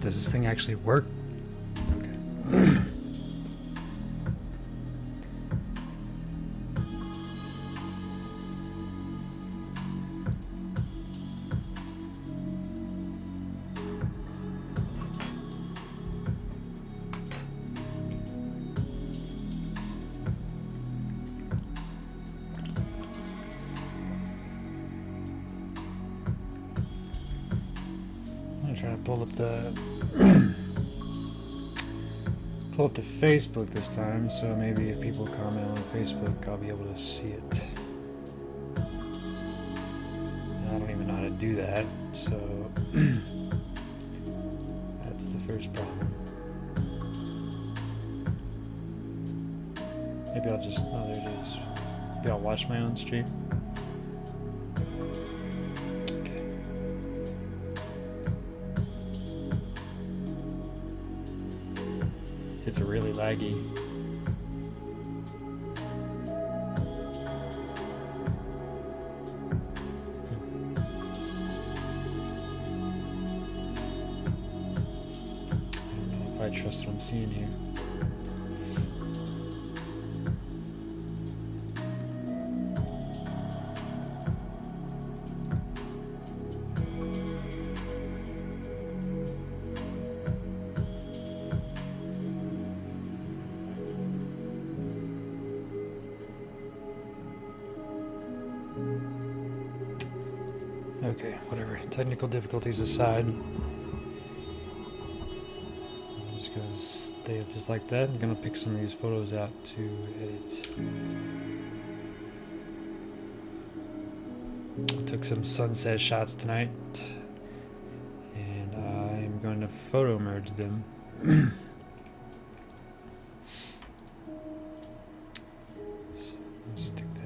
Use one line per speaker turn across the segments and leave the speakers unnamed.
Does this thing actually work? Okay. I'm gonna try to pull up the Facebook this time, so maybe if people comment on Facebook, I'll be able to see it. And I don't even know how to do that, so that's the first problem. Maybe I'll just, oh, there it is. Maybe I'll watch my own stream. It's really laggy. I don't know if I trust what I'm seeing here. Okay, whatever. Technical difficulties aside, I'm just gonna stay just like that. I'm gonna pick some of these photos out to edit. I took some sunset shots tonight, and I'm going to photo merge them. So I'll stick that.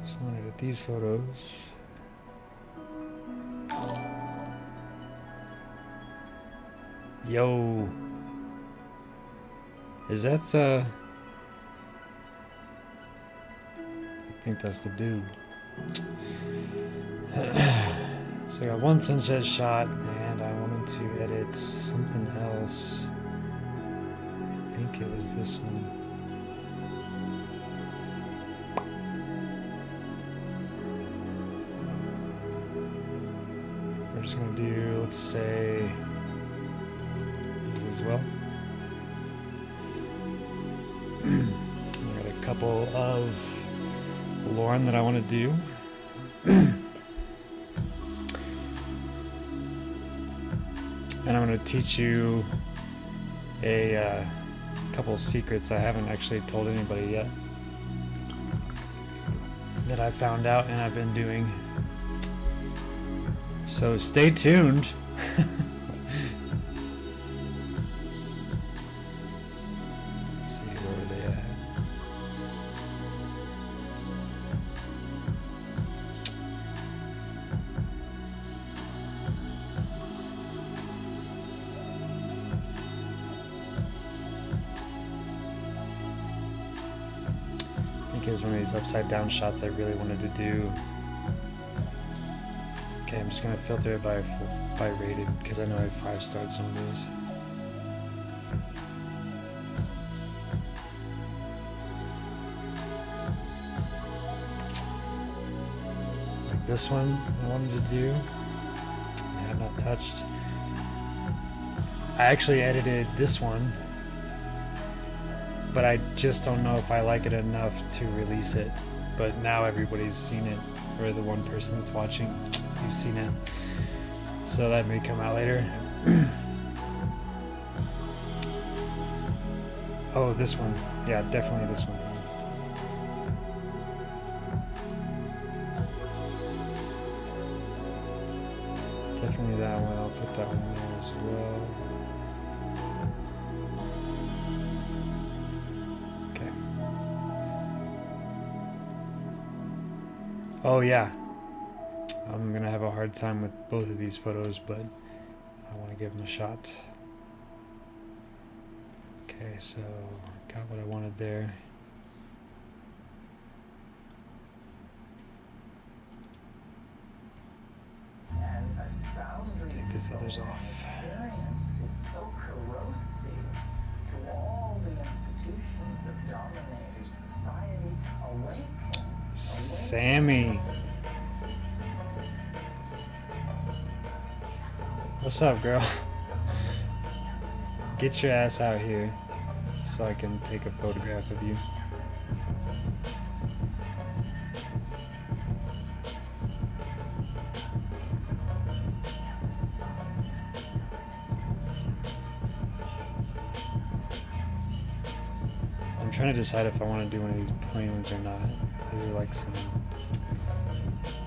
So I'm gonna get these photos. Yo, is that I think that's the dude. So I got one sunset shot, and I wanted to edit something else. I think it was this one. We're just gonna do, let's say, these as well. I got a couple of Lauren that I want to do. And I'm going to teach you a couple of secrets I haven't actually told anybody yet that I found out and I've been doing. So stay tuned. Let's see, where are they at? I think it was one of these upside down shots I really wanted to do. Okay, I'm just gonna filter it by rated because I know I 5-starred some of these. Like this one I wanted to do, I have not touched. I actually edited this one, but I just don't know if I like it enough to release it. But now everybody's seen it, or the one person that's watching, you've seen it. So that may come out later. Oh, this one. Yeah, definitely this one. Definitely that one. I'll put that one there as well. Okay. Oh yeah. I'm gonna have a hard time with both of these photos, but I want to give them a shot. Okay, so got what I wanted there. Take the feathers off.
Is so corrosive to all the institutions that dominate society. Awaken.
Sammy. What's up, girl? Get your ass out here so I can take a photograph of you. I'm trying to decide if I want to do one of these plain ones or not. These are like some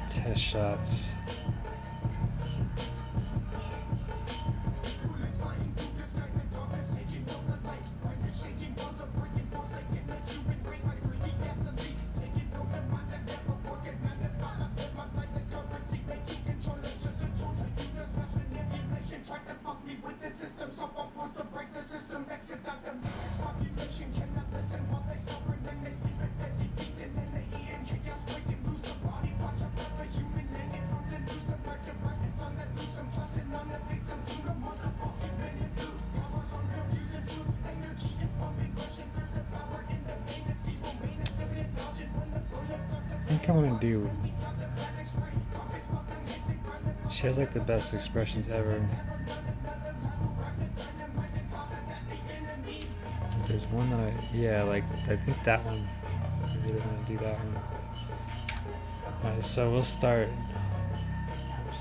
test shots. I think I want to do. She has like the best expressions ever. But there's one that I think that one. I really want to do that one. Alright, so we'll start. Oops.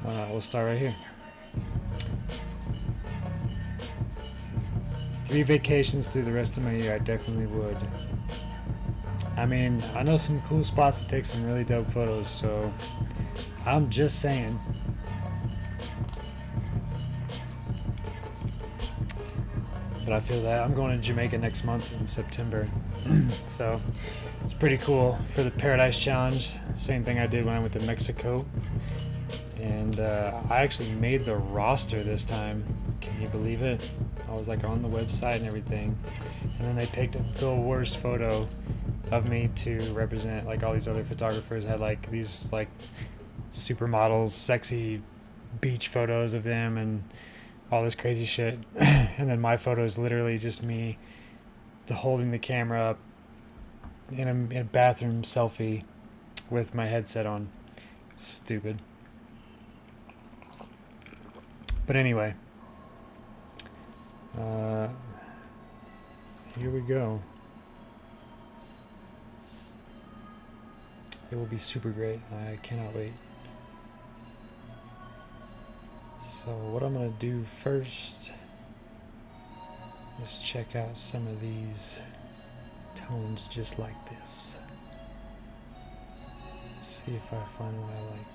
Why not? We'll start right here. 3 vacations through the rest of my year, I definitely would. I mean, I know some cool spots to take some really dope photos, so I'm just saying. But I feel that I'm going to Jamaica next month in September. So it's pretty cool for the Paradise Challenge. Same thing I did when I went to Mexico. And I actually made the roster this time. Can you believe it? I was like on the website and everything. And then they picked the worst photo of me to represent like all these other photographers had like these like supermodels, sexy beach photos of them and all this crazy shit. And then my photo is literally just me holding the camera up in a bathroom selfie with my headset on. Stupid. But anyway, here we go. It will be super great. I cannot wait. So what I'm going to do first is check out some of these tones just like this. See if I find one I like.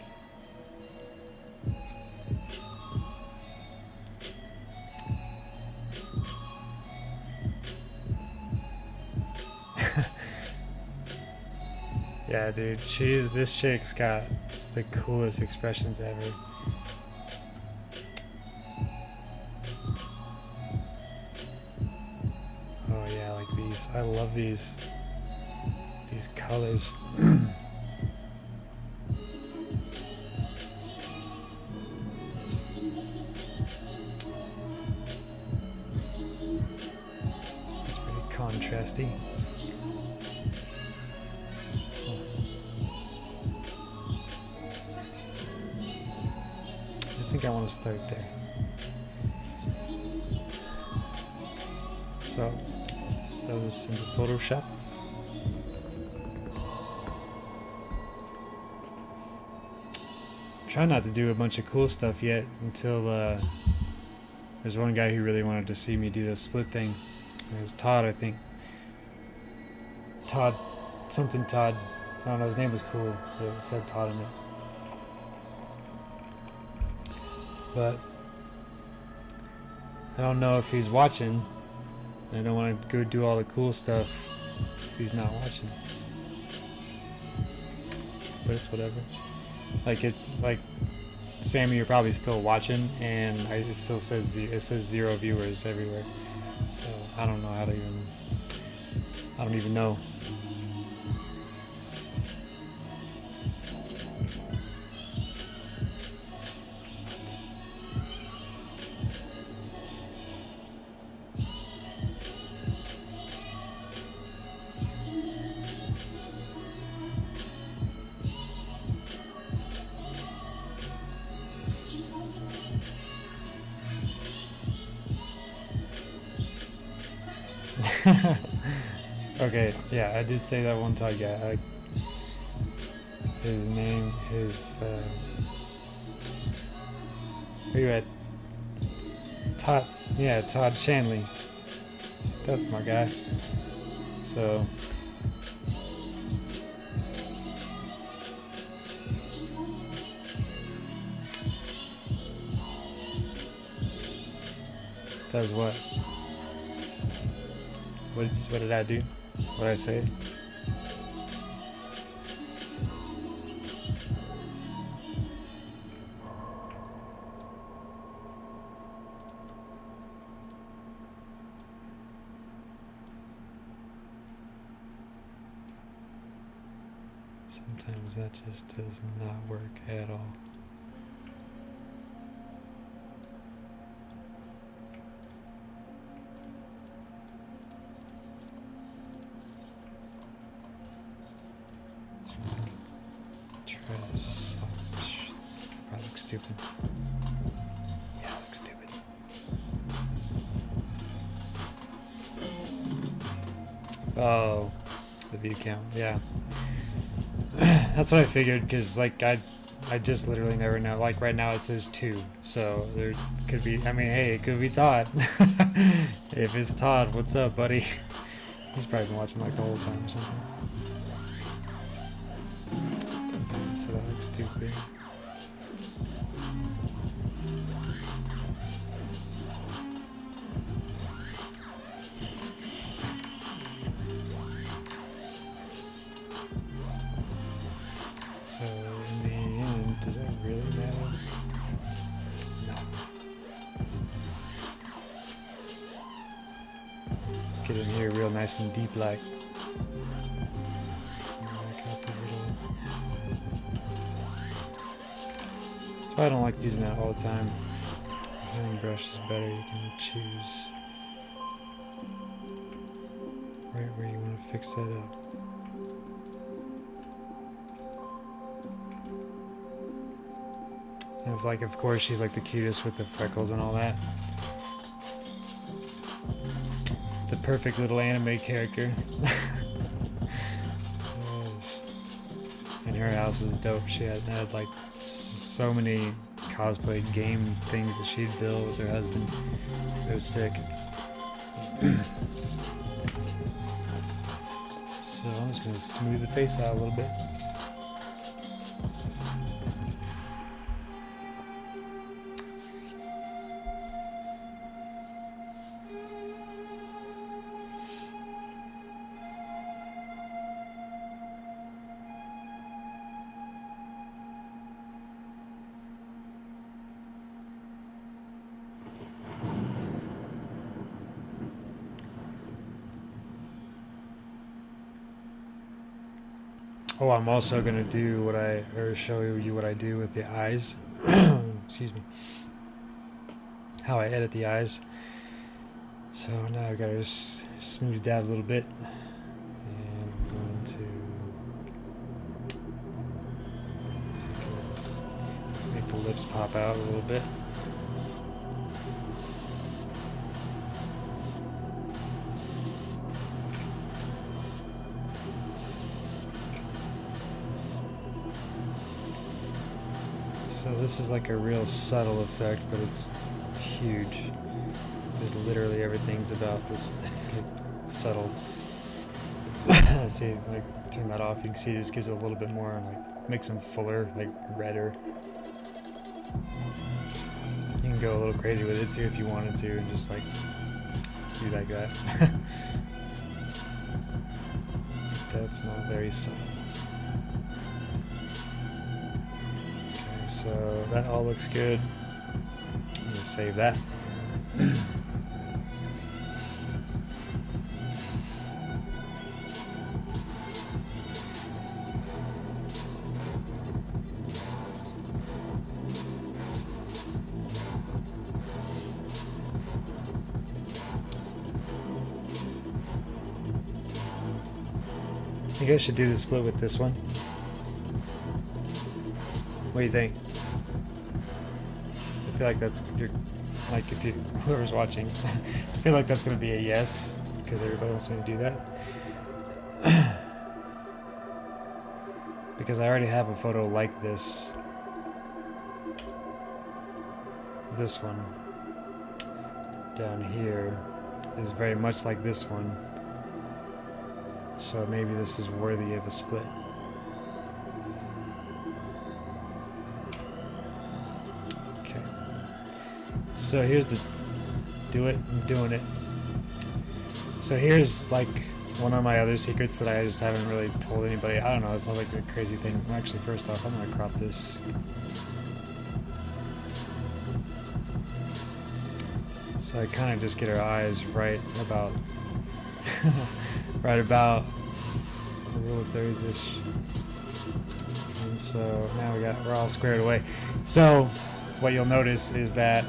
Yeah, dude, this chick's got the coolest expressions ever. Oh yeah, like these. I love these colors. It's pretty contrasty. I think I want to start there. those into Photoshop. Try not to do a bunch of cool stuff yet until there's one guy who really wanted to see me do the split thing. It was Todd, I think. Todd, something Todd. I don't know, his name was cool, but it said Todd in it. But I don't know if he's watching. I don't want to go do all the cool stuff if he's not watching. But it's whatever. Like Sammy, you're probably still watching, and it still says zero viewers everywhere. So I don't know how to even. I don't even know. Okay, yeah, I did say that one Todd guy. His name is where you at? Todd, yeah, Todd Shanley. That's my guy. So does what? What did I do? What did I say? Sometimes that just does not work at all. Probably looks stupid. Yeah, it looks stupid. Oh, the view count. Yeah, that's what I figured. Because like I just literally never know. Like right now it says 2, so there could be. I mean, hey, it could be Todd. If it's Todd, what's up, buddy? He's probably been watching like the whole time or something. So that looks stupid. So in the end, does it really matter? No. Let's get in here real nice and deep like. I don't like using that all the time. Healing brush is better. You can choose right where you want to fix that up. And like, of course, she's like the cutest with the freckles and all that. The perfect little anime character. And her house was dope. She had like so many cosplay game things that she'd build with her husband. It was sick. So I'm just gonna smooth the face out a little bit. Oh, I'm also gonna do show you what I do with the eyes. Excuse me. How I edit the eyes. So now I've got to smooth that a little bit, and I'm going to see if I can make the lips pop out a little bit. So this is like a real subtle effect, but it's huge. Because literally everything's about this like, subtle. See, like turn that off, you can see it just gives it a little bit more, like makes them fuller, like redder. You can go a little crazy with it too if you wanted to, and just like do like that. That's not very subtle. Okay, so that all looks good. I'm gonna save that. I think I should do the split with this one. What do you think? I feel like that's like if you whoever's watching, I feel like that's gonna be a yes because everybody wants me to do that. Because I already have a photo like this. This one down here is very much like this one. So maybe this is worthy of a split. Okay. So here's the I'm doing it. So here's like one of my other secrets that I just haven't really told anybody. I don't know, it's not like a crazy thing. Well, actually, first off, I'm gonna crop this. So I kind of just get our eyes right about right about the rule of thirds-ish. And so now we're all squared away. So what you'll notice is that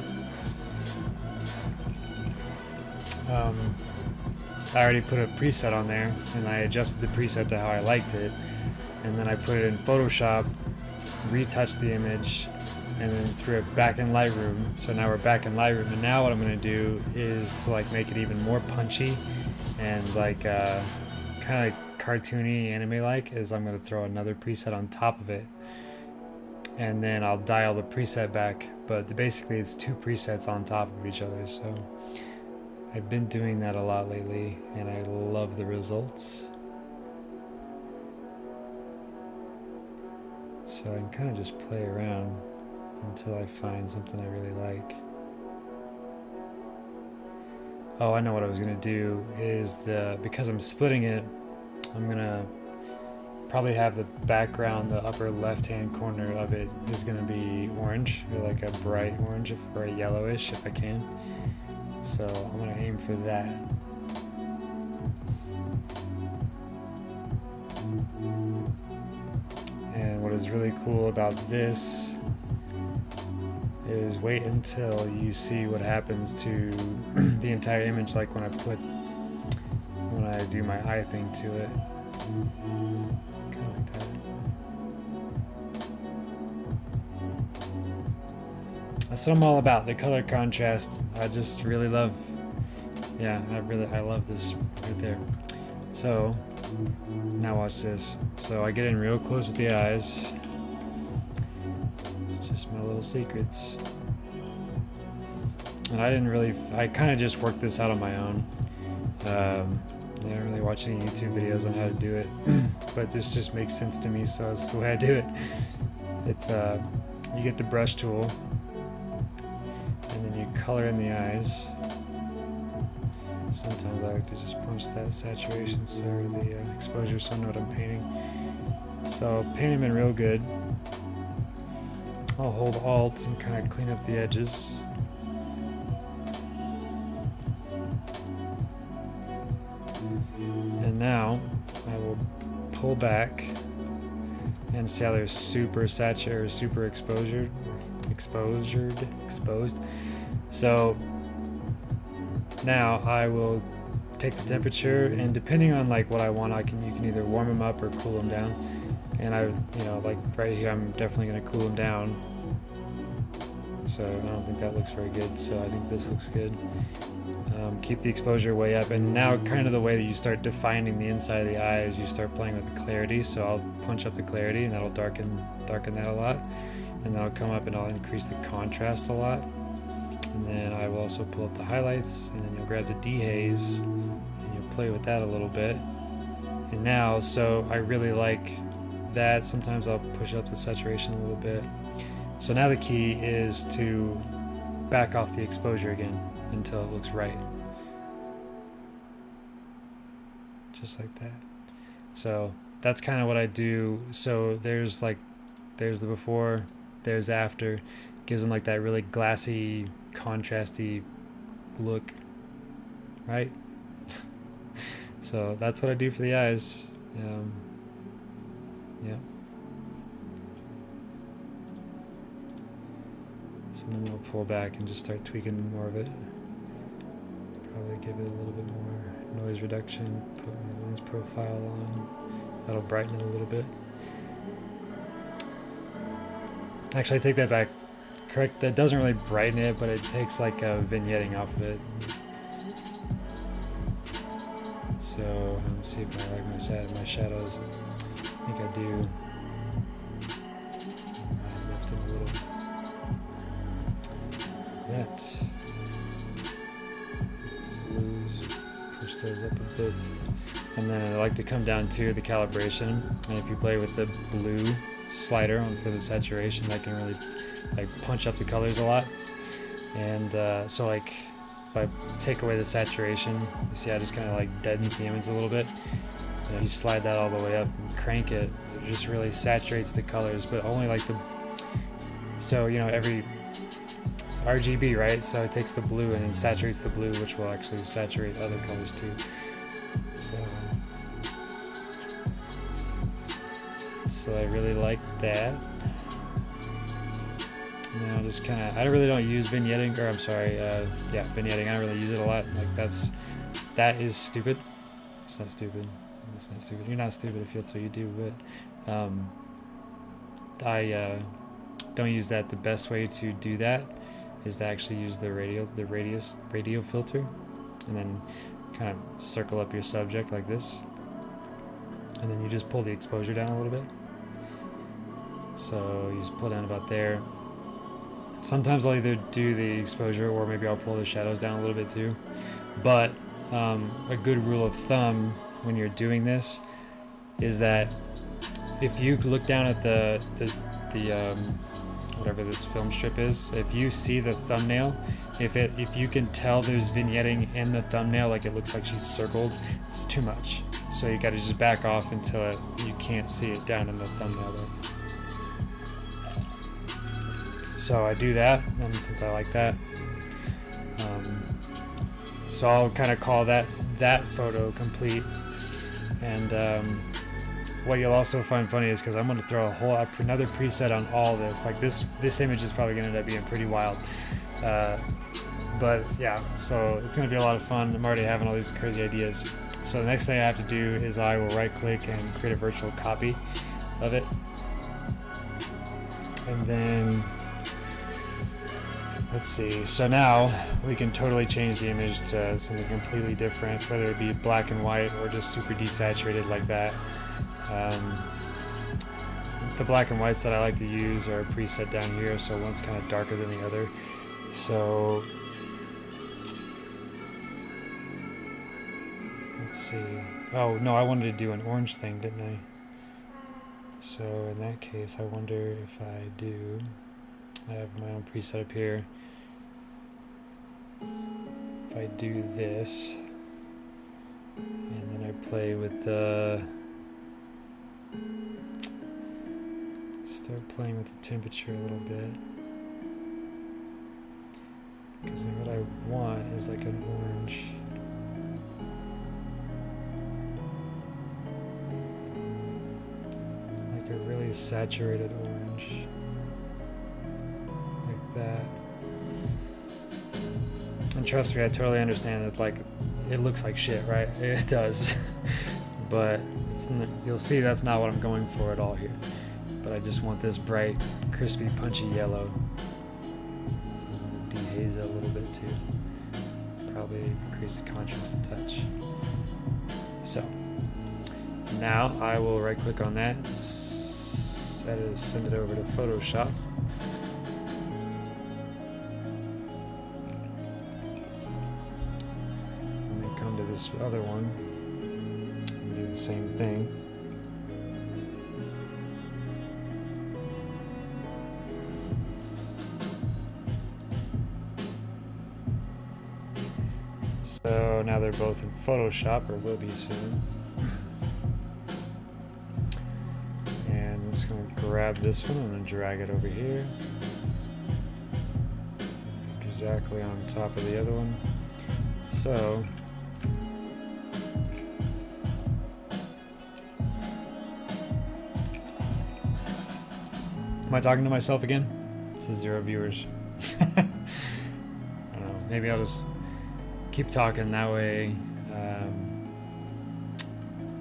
I already put a preset on there, and I adjusted the preset to how I liked it, and then I put it in Photoshop, retouched the image, and then threw it back in Lightroom. So now we're back in Lightroom, and now what I'm going to do is to like make it even more punchy and like kind of cartoony, anime-like, is I'm going to throw another preset on top of it, and then I'll dial the preset back. But basically it's two presets on top of each other. So I've been doing that a lot lately, and I love the results. So I can kind of just play around until I find something I really like. Oh, I know what I was gonna do is because I'm splitting it, I'm gonna probably have the background, the upper left-hand corner of it is gonna be orange, or like a bright orange or a yellowish if I can. So I'm gonna aim for that. And what is really cool about this is wait until you see what happens to the entire image, like when I do my eye thing to it. Kind of like that. That's what I'm all about, the color contrast. I just really love, yeah, I love this right there. So now watch this. So I get in real close with the eyes. It's just my little secrets. And I kind of just worked this out on my own. I didn't really watch any YouTube videos on how to do it, but this just makes sense to me, so it's the way I do it. It's you get the brush tool, and then you color in the eyes. Sometimes I like to just punch that saturation, so the exposure, so I know what I'm painting. So paint them in real good. I'll hold Alt and kind of clean up the edges. And now I will pull back and see how they're super saturated or super exposed. So now I will take the temperature, and depending on like what I want, you can either warm them up or cool them down. And like right here, I'm definitely going to cool them down. So I don't think that looks very good. So I think this looks good. Keep the exposure way up, and now kind of the way that you start defining the inside of the eye is you start playing with the clarity. So I'll punch up the clarity, and that'll darken that a lot. and then I'll come up and I'll increase the contrast a lot, and then I will also pull up the highlights, and then you'll grab the dehaze and you'll play with that a little bit. And now, so I really like that. Sometimes I'll push up the saturation a little bit. So now the key is to back off the exposure again until it looks right. Just like that. So that's kind of what I do. So there's the before, there's the after. Gives them like that really glassy, contrasty look, right? So that's what I do for the eyes. Yeah. So then we'll pull back and just start tweaking more of it. Probably give it a little bit more noise reduction, put my lens profile on. That'll brighten it a little bit. Actually, I take that back. Correct, that doesn't really brighten it, but it takes like a vignetting off of it. So, let me see if I like my shadows. I think I do. I left them a little. That. Blues, push those up a bit. And then I like to come down to the calibration. And if you play with the blue slider for the saturation, that can really like punch up the colors a lot. And so like if I take away the saturation, you see how it just kind of like deadens the image a little bit. And if you slide that all the way up and crank it, it just really saturates the colors, but only like so you know, it's RGB, right? So it takes the blue and then saturates the blue, which will actually saturate other colors too. So I really like that. And then I'll just kind of, I really don't use vignetting, or I'm sorry, vignetting. I don't really use it a lot. Like that is stupid. It's not stupid. It's not stupid. You're not stupid if that's what you do, but I don't use that. The best way to do that is to actually use the radio filter, and then kind of circle up your subject like this, and then you just pull the exposure down a little bit. So you just pull down about there. Sometimes I'll either do the exposure or maybe I'll pull the shadows down a little bit too. But a good rule of thumb when you're doing this is that if you look down at the whatever this film strip is, if you see the thumbnail, if you can tell there's vignetting in the thumbnail, like it looks like she's circled, it's too much. So you got to just back off until you can't see it down in the thumbnail there. So I do that, and since I like that, so I'll kind of call that photo complete. And what you'll also find funny is because I'm going to throw another preset on all this. Like this image is probably going to end up being pretty wild. But yeah, so it's going to be a lot of fun. I'm already having all these crazy ideas. So the next thing I have to do is I will right click and create a virtual copy of it. And then, let's see, so now we can totally change the image to something completely different, whether it be black and white or just super desaturated like that. The black and whites that I like to use are preset down here, so one's kind of darker than the other. So let's see. Oh no, I wanted to do an orange thing, didn't I? So in that case, I wonder if I have my own preset up here. If I do this, and then I play with start playing with the temperature a little bit, because then what I want is like an orange. Like a really saturated orange. Like that. And trust me, I totally understand that, like, it looks like shit, right? It does. But you'll see that's not what I'm going for at all here. But I just want this bright, crispy, punchy yellow. Dehaze it a little bit too. Probably increase the contrast a touch. So now I will right click on that decided to send it over to Photoshop. And then come to this other one and do the same thing. So now they're both in Photoshop, or will be soon. And I'm just going to grab this one and drag it over here. Exactly on top of the other one. So am I talking to myself again? This is 0 viewers. I don't know. Maybe I'll just keep talking, that way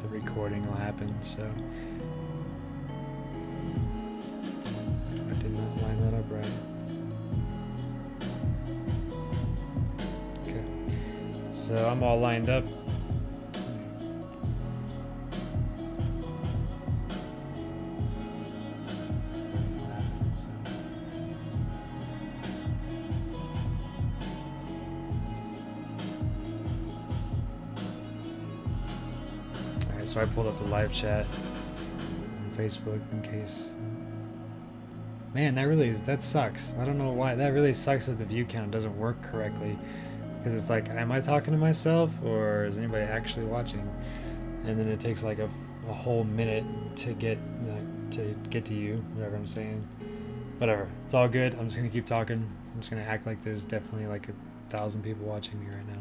the recording will happen. So I did not line that up right. Okay, so I'm all lined up. So I pulled up the live chat on Facebook in case. Man, that sucks. I don't know why. That really sucks that the view count doesn't work correctly. Because it's like, am I talking to myself or is anybody actually watching? And then it takes like a whole minute to get to you, whatever I'm saying. Whatever. It's all good. I'm just gonna keep talking. I'm just gonna act like there's definitely like 1,000 people watching me right now.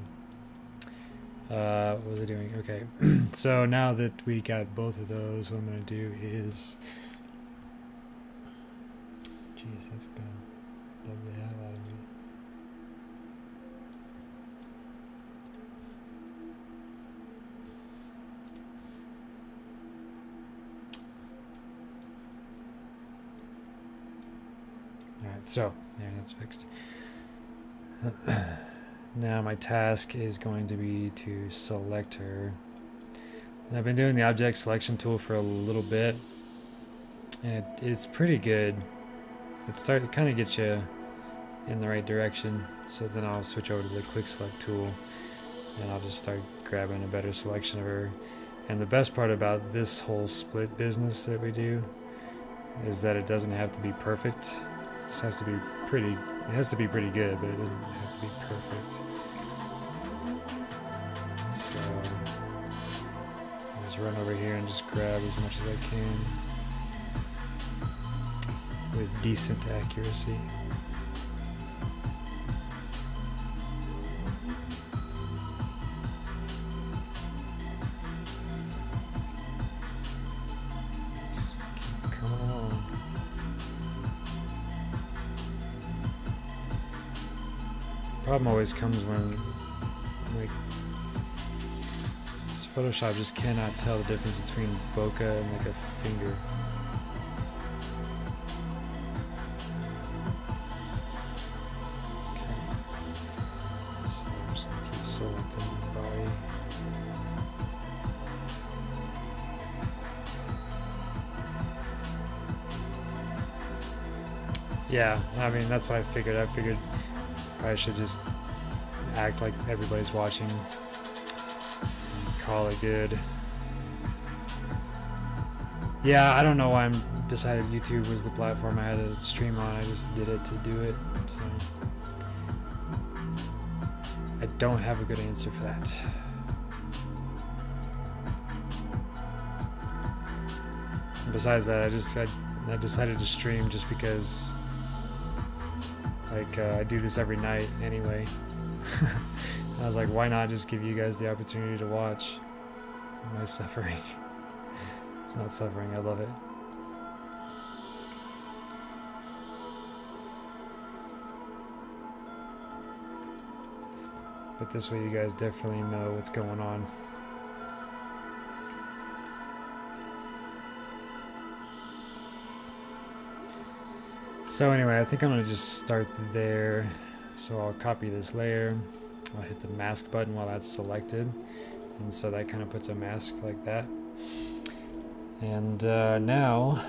What was I doing? Okay, so now that we got both of those, what I'm going to do is... Jeez, that's going to bug the hell out of me. Alright, so, there, that's fixed. Now my task is going to be to select her. And I've been doing the object selection tool for a little bit, and it's pretty good. It kind of gets you in the right direction. So then I'll switch over to the quick select tool, and I'll just start grabbing a better selection of her. And the best part about this whole split business that we do is that it doesn't have to be perfect. It just has to be pretty. It has to be pretty good, but it doesn't have to be perfect. So I'll just run over here and just grab as much as I can with decent accuracy. Problem always comes when, like, Photoshop just cannot tell the difference between bokeh and like a finger. Okay. So I'm just gonna keep selecting the body. Yeah, I mean that's what I figured. I should just act like everybody's watching and call it good. Yeah, I don't know why I'm decided YouTube was the platform I had to stream on. I just did it to do it. So I don't have a good answer for that. And besides that, I decided to stream just because I do this every night anyway. I was like, why not just give you guys the opportunity to watch my suffering? It's not suffering, I love it. But this way you guys definitely know what's going on. So anyway, I think I'm going to just start there. So I'll copy this layer. I'll hit the mask button while that's selected. And so that kind of puts a mask like that. And now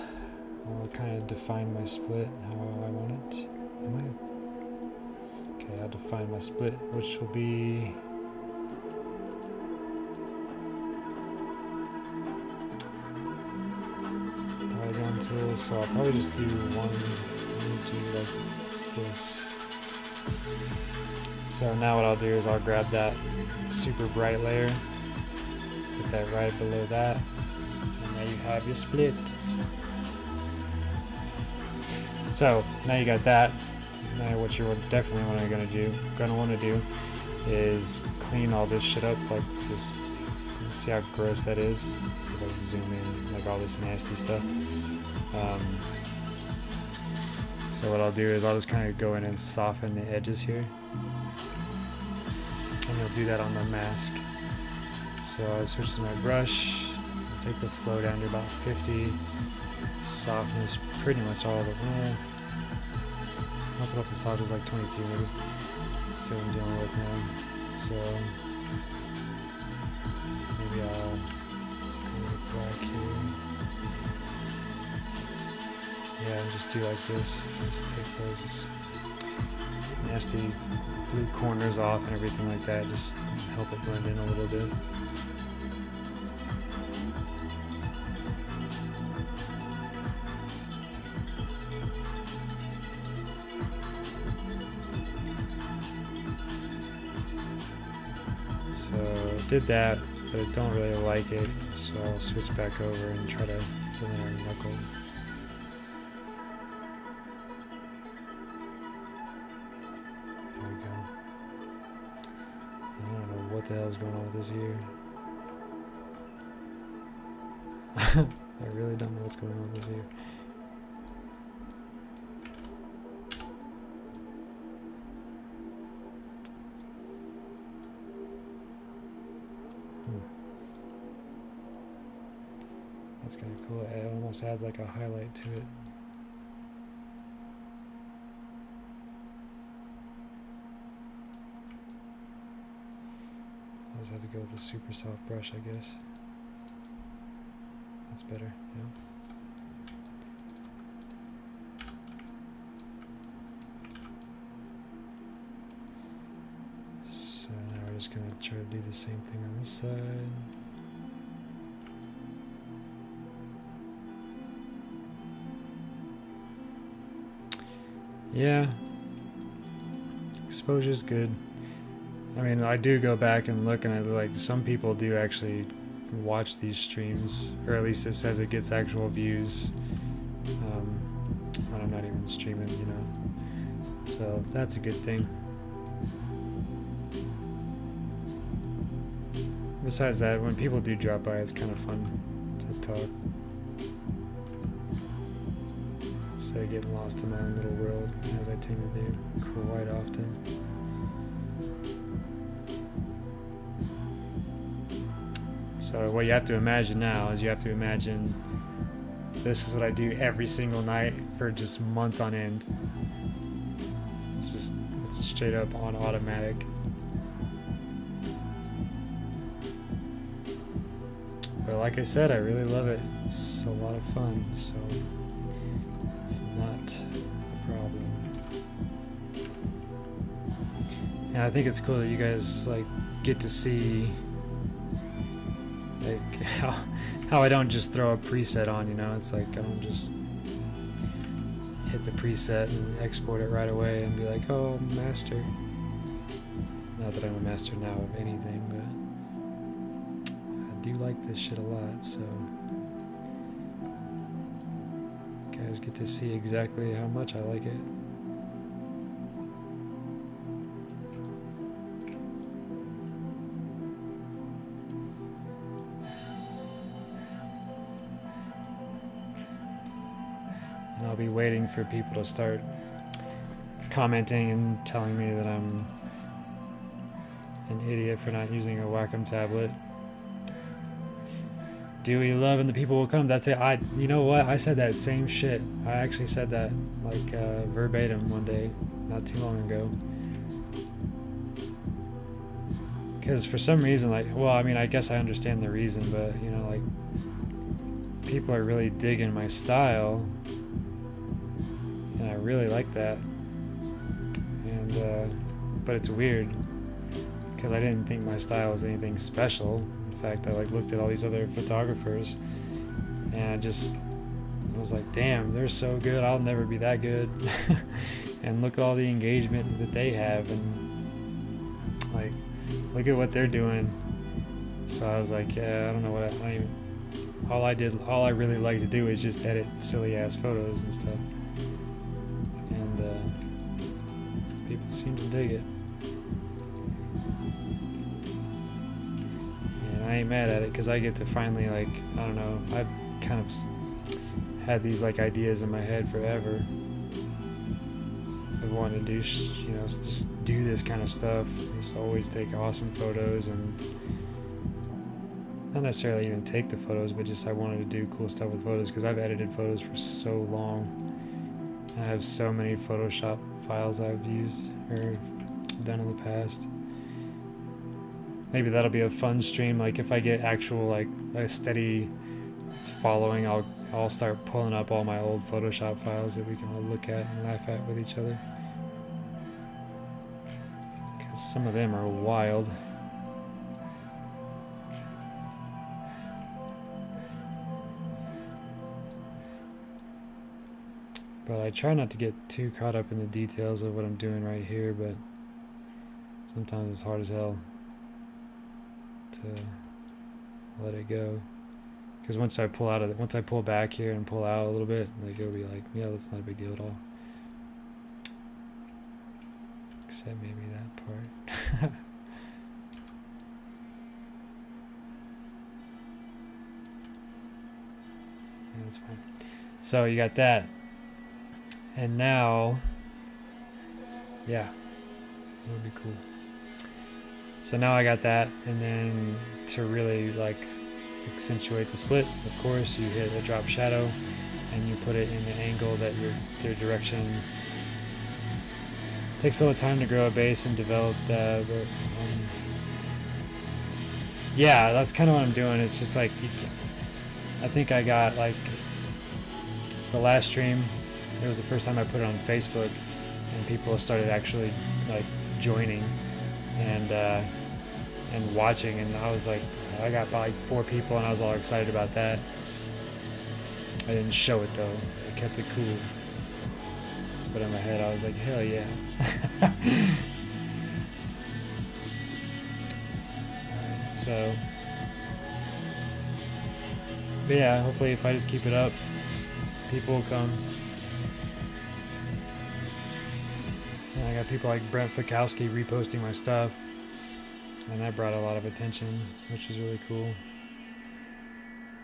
I'll kind of define my split how I want it. Am I? Okay, I'll define my split, which will be polygon tool. So I'll probably just do one, do like this. So now what I'll do is I'll grab that super bright layer, put that right below that, and now you have your split. So now you got that. Now what you're definitely gonna want to do is clean all this shit up, like just see how gross that is. Let's see if I can zoom in, like all this nasty stuff. So what I'll do is I'll just kind of go in and soften the edges here. And you'll do that on the mask. So I switch to my brush, take the flow down to about 50, softness pretty much all of it. I'll put up the softness like 22 maybe. Let's see what I'm dealing with now. So maybe I'll go back here. Yeah, and just do like this. Just take those nasty blue corners off and everything like that. Just help it blend in a little bit. So did that, but I don't really like it, so I'll switch back over and try to fill in our knuckle. There we go. I don't know what the hell is going on with this here. I really don't know what's going on with this here. That's kind of cool. It almost adds like a highlight to it. I just have to go with a super soft brush, I guess. That's better, yeah. So now we're just going to try to do the same thing on this side. Yeah, exposure's good. I mean, I do go back and look, and like some people do actually watch these streams, or at least it says it gets actual views when I'm not even streaming, you know. So that's a good thing. Besides that, when people do drop by, it's kind of fun to talk. Instead of getting lost in my own little world, as I tend to do quite often. So what you have to imagine now is you have to imagine this is what I do every single night for just months on end. It's straight up on automatic. But like I said, I really love it. It's a lot of fun, so it's not a problem. And I think it's cool that you guys like get to see like how I don't just throw a preset on, you know. It's like I don't just hit the preset and export it right away and be like, oh, master. Not that I'm a master now of anything, but I do like this shit a lot, so you guys get to see exactly how much I like it. And I'll be waiting for people to start commenting and telling me that I'm an idiot for not using a Wacom tablet. Do we love and the people will come? That's it. You know what? I said that same shit. I actually said that like verbatim one day, not too long ago. Because for some reason, like, well, I mean, I guess I understand the reason, but you know, like, people are really digging my style. and I really like that. And but it's weird because I didn't think my style was anything special. In fact, I like looked at all these other photographers, and I was like, damn, they're so good. I'll never be that good. And look at all the engagement that they have, and like, look at what they're doing. So I was like, yeah, I don't know what I don't even. All I really like to do is just edit silly ass photos and stuff, and people seem to dig it. And I ain't mad at it because I get to finally, like, I don't know, I've kind of had these like ideas in my head forever of wanting to do, just do this kind of stuff. Just always take awesome photos, and not necessarily even take the photos, but just I wanted to do cool stuff with photos because I've edited photos for so long. I have so many Photoshop files I've used or done in the past. Maybe that'll be a fun stream. Like if I get actual like a steady following, I'll start pulling up all my old Photoshop files that we can all look at and laugh at with each other. Because some of them are wild. But I try not to get too caught up in the details of what I'm doing right here, but sometimes it's hard as hell to let it go. Because once I pull back here and pull out a little bit, like it'll be like, yeah, that's not a big deal at all. Except maybe that part. Yeah, that's fine. So you got that. And now, yeah, that would be cool. So now I got that, and then to really like accentuate the split, of course, you hit a drop shadow, and you put it in the angle that your direction. Takes a little time to grow a base and develop that, but yeah, that's kind of what I'm doing. It's just like, I think I got like the last stream. It was the first time I put it on Facebook, and people started actually like joining and watching, and I was like, I got about like 4 people, and I was all excited about that. I didn't show it though. I kept it cool. But in my head, I was like, hell yeah. Alright, so, but yeah, hopefully if I just keep it up, people will come. And I got people like Brent Fikowski reposting my stuff, and that brought a lot of attention, which was really cool.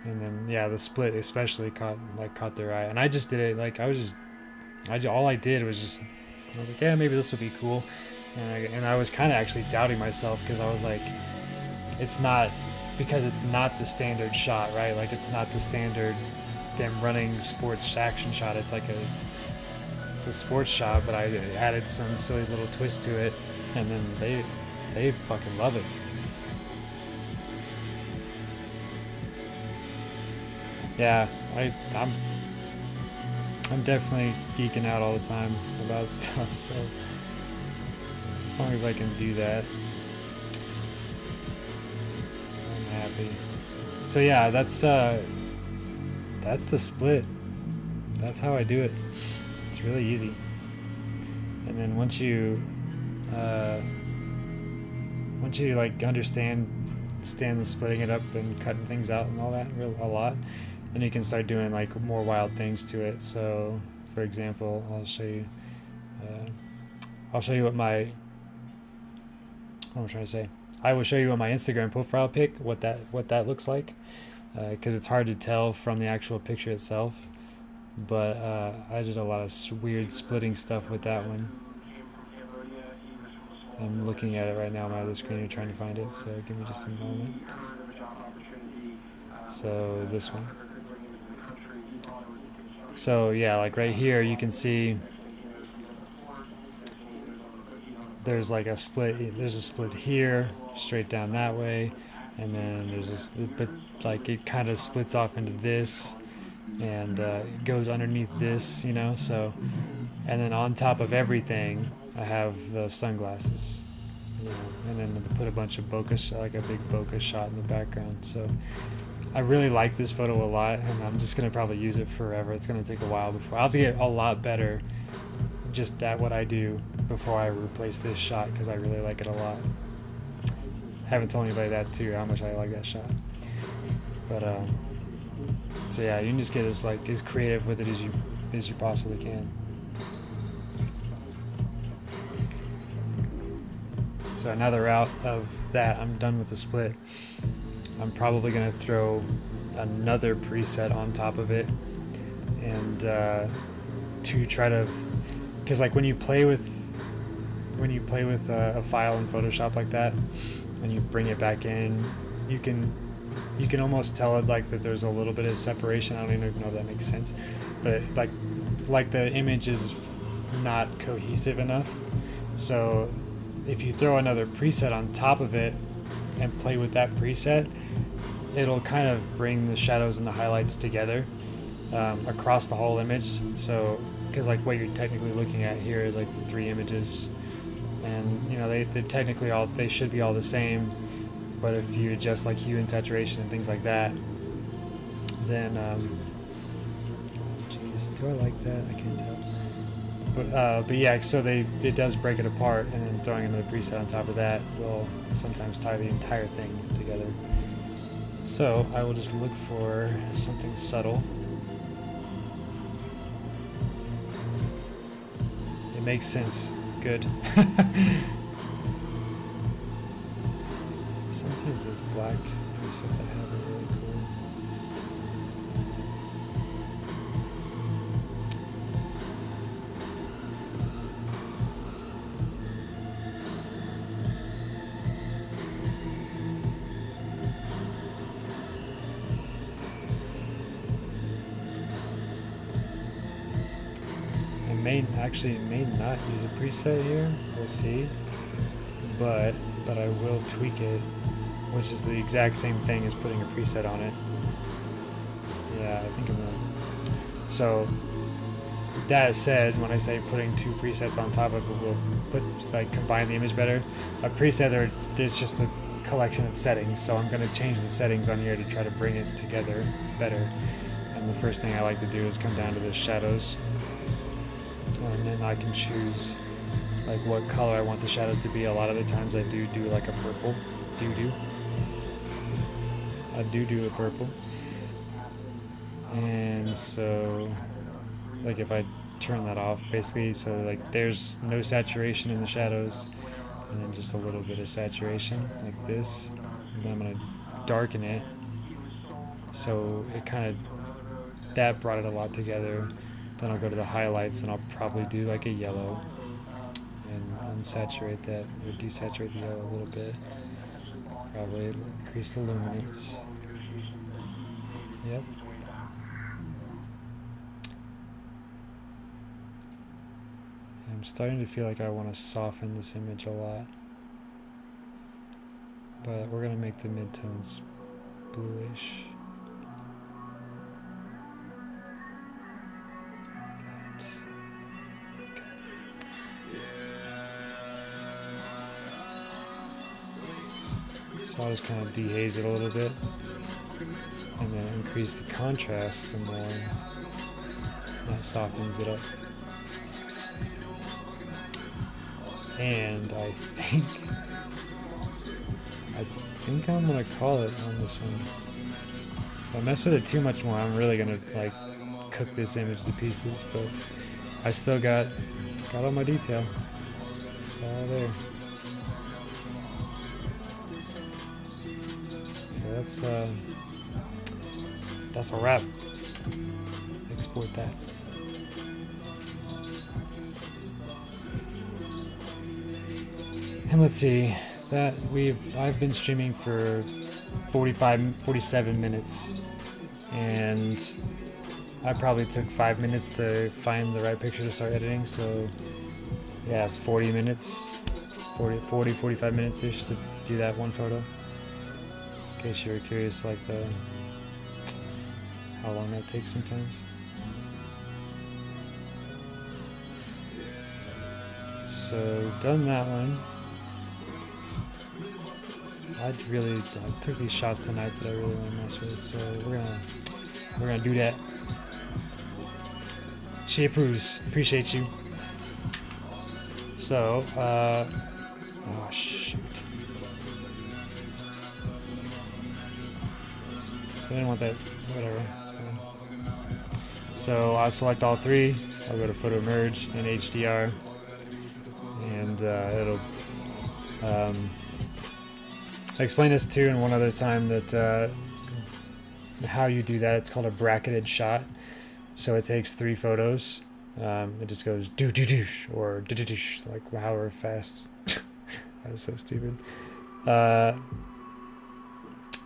And then yeah, the split especially caught their eye, and I just did it like all I did was just, I was like, yeah, maybe this would be cool, and I was kind of actually doubting myself because I was like, it's not the standard shot, right? Like it's not the standard them running sports action shot. It's like it's a sports shot, but I added some silly little twist to it, and then they fucking love it. Yeah, I'm definitely geeking out all the time about stuff, so as long as I can do that, I'm happy. So yeah, that's the split. That's how I do it. It's really easy. And then once you like understand the splitting it up and cutting things out and all that a lot, then you can start doing like more wild things to it. So for example, I'll show you what I'm trying to say. I will show you on my Instagram profile pic what that looks like, because it's hard to tell from the actual picture itself, but I did a lot of weird splitting stuff with that one. I'm looking at it right now on my other screen and trying to find it, so give me just a moment. So this one. So yeah, like right here you can see there's like a split. There's a split here, straight down that way, and then there's this, but like it kind of splits off into this, and it goes underneath this, you know. So And then on top of everything, I have the sunglasses. And then put a bunch of bokeh, like a big bokeh shot in the background. So I really like this photo a lot, and I'm just gonna probably use it forever. It's gonna take a while before I'll have to get a lot better just at what I do before I replace this shot, because I really like it a lot. Haven't told anybody that too, how much I like that shot. But so yeah, you can just get as creative with it as you possibly can. So now that we're out of that, I'm done with the split. I'm probably gonna throw another preset on top of it, and to try to, because like when you play with a file in Photoshop like that, and you bring it back in, you can almost tell it like that there's a little bit of separation. I don't even know if that makes sense, but like the image is not cohesive enough. So if you throw another preset on top of it and play with that preset, it'll kind of bring the shadows and the highlights together across the whole image. So because like what you're technically looking at here is like 3 images, and you know they technically they should be all the same, but if you adjust like hue and saturation and things like that, then geez, do I like that? I can't tell. But yeah, so it does break it apart, and then throwing another preset on top of that will sometimes tie the entire thing together. So I will just look for something subtle. It makes sense. Good. Sometimes those black presets I have are really cool. May not use a preset here, we'll see, but I will tweak it, which is the exact same thing as putting a preset on it. Yeah, I think I'm gonna. So that said, when I say putting 2 presets on top of it will combine the image better, a preset there's just a collection of settings, so I'm going to change the settings on here to try to bring it together better. And the first thing I like to do is come down to the shadows, and then I can choose like what color I want the shadows to be. A lot of the times I do like a purple. I do a purple. And so like if I turn that off basically, so like there's no saturation in the shadows, and then just a little bit of saturation like this, and then I'm going to darken it, so it kind of, that brought it a lot together. Then I'll go to the highlights, and I'll probably do like a yellow and unsaturate that, or desaturate the yellow a little bit. Probably increase the luminance. Yep. I'm starting to feel like I want to soften this image a lot, but we're going to make the midtones bluish. So I'll just kind of dehaze it a little bit, and then increase the contrast some more. That softens it up. And I think I'm gonna call it on this one. If I mess with it too much more, I'm really gonna like cook this image to pieces. But I still got all my detail. It's all there. So that's a wrap. Export that. And let's see, I've been streaming for 47 minutes, and I probably took 5 minutes to find the right picture to start editing. So yeah, 45 minutes-ish to do that one photo. In case you were curious, like how long that takes sometimes. so done that one. I took these shots tonight that I really want to mess with, so we're gonna do that. She approves. Appreciate you. So, oh shoot. So I didn't want that. Whatever. It's fine. So I'll select all three. I'll go to photo merge and HDR, and it'll. I explained this too in one other time that how you do that. It's called a bracketed shot. So it takes 3 photos. It just goes do do do or do do do, like however fast. That was so stupid.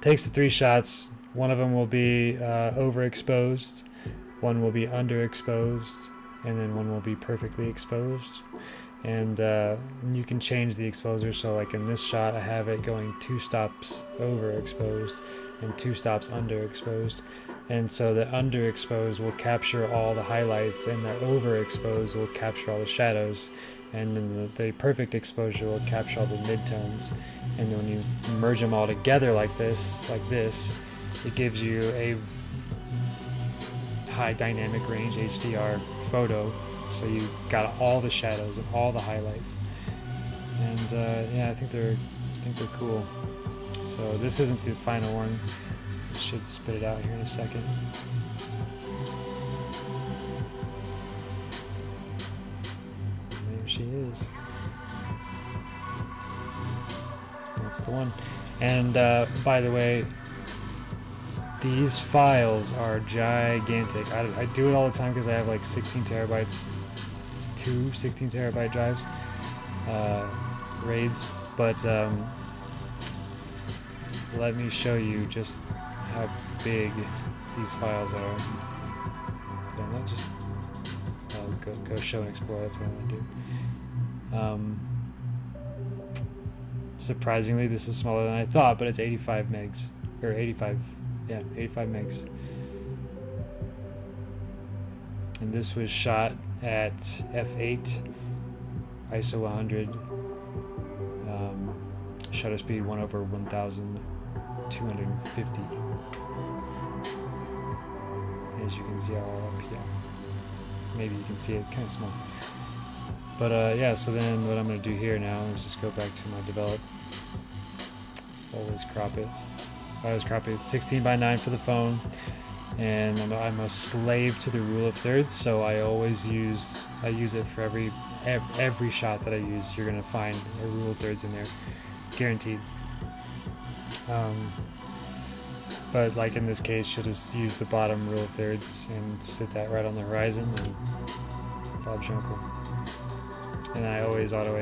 Takes the 3 shots. One of them will be overexposed, one will be underexposed, and then one will be perfectly exposed. And you can change the exposure. So like in this shot, I have it going 2 stops overexposed and 2 stops underexposed. And so the underexposed will capture all the highlights, and the overexposed will capture all the shadows. And then the perfect exposure will capture all the midtones. And then when you merge them all together like this, it gives you a high dynamic range HDR photo. So you got all the shadows and all the highlights. And yeah, I think they're cool. So this isn't the final one. I should spit it out here in a second. There she is. That's the one. And by the way, these files are gigantic. I do it all the time because I have like 16 terabytes, 2 16 terabyte drives, RAIDs. But let me show you just how big these files are. Did I not just go show and explore? That's what I want to do. Surprisingly, this is smaller than I thought, but it's 85 megs or 85. Yeah, 85 megs. And this was shot at f8, ISO 100, shutter speed 1/1250. As you can see all up here. Maybe you can see it, it's kind of small. But yeah, so then what I'm going to do here now is just go back to my develop. Always crop it. I always crop it. It's 16:9 for the phone, and I'm a slave to the rule of thirds. So I use it for every shot that I use. You're gonna find a rule of thirds in there, guaranteed. But like in this case, you'll just use the bottom rule of thirds and sit that right on the horizon, and Bob's your uncle. And I always auto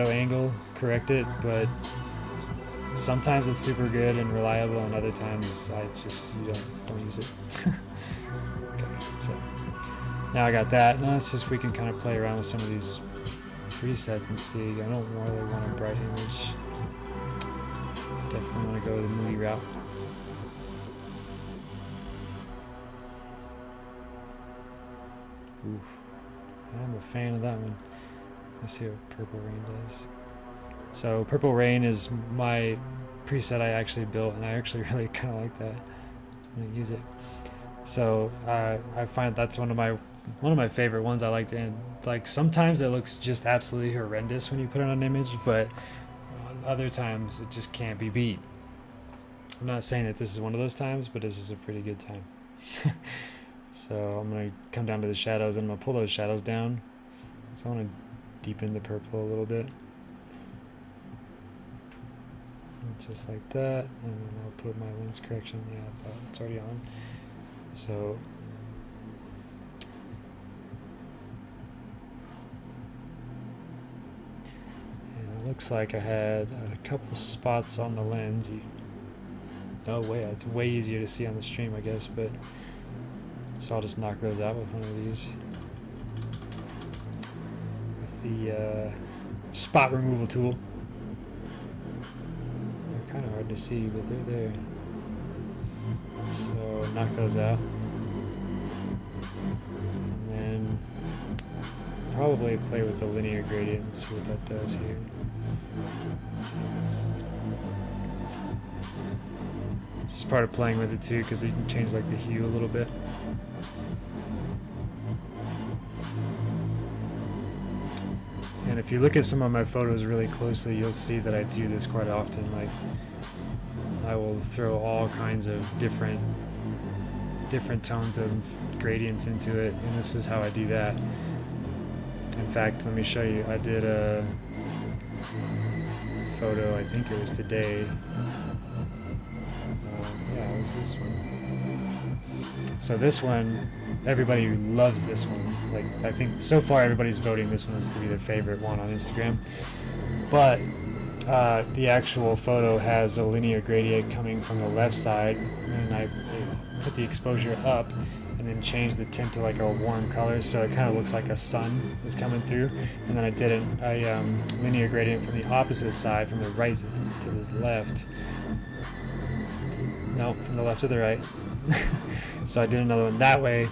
angle correct it, but sometimes it's super good and reliable, and other times you don't use it. Okay, so now I got that. Now it's just we can kind of play around with some of these presets and see. I don't really want a bright image. Definitely want to go the moody route. Oof. I'm a fan of that one. Let's see what Purple Rain does. So Purple Rain is my preset I actually built, and I actually really kind of like that. I'm gonna use it. So I find that's one of my favorite ones. I like, and like sometimes it looks just absolutely horrendous when you put it on an image, but other times it just can't be beat. I'm not saying that this is one of those times, but this is a pretty good time. So I'm gonna come down to the shadows, and I'm gonna pull those shadows down. So I want to deepen the purple a little bit. Just like that, and then I'll put my lens correction. Yeah, I thought it's already on. So and it looks like I had a couple spots on the lens. Oh wait, it's way easier to see on the stream, I guess. But so I'll just knock those out with one of these, with the spot removal tool. Kind of hard to see, but they're there. So knock those out, and then probably play with the linear gradient and see what that does here. So it's just part of playing with it too, because you can change like the hue a little bit. And if you look at some of my photos really closely, you'll see that I do this quite often. Like, I will throw all kinds of different tones of gradients into it, and this is how I do that. In fact, let me show you. I did a photo, I think it was today. Yeah, it was this one. So this one, everybody loves this one. Like, I think so far everybody's voting this one is to be their favorite one on Instagram. But the actual photo has a linear gradient coming from the left side, and I put the exposure up and then changed the tint to like a warm color, so it kind of looks like a sun is coming through. And then I did a linear gradient from the opposite side, from the right to the left. No, from the left to the right. So I did another one that way,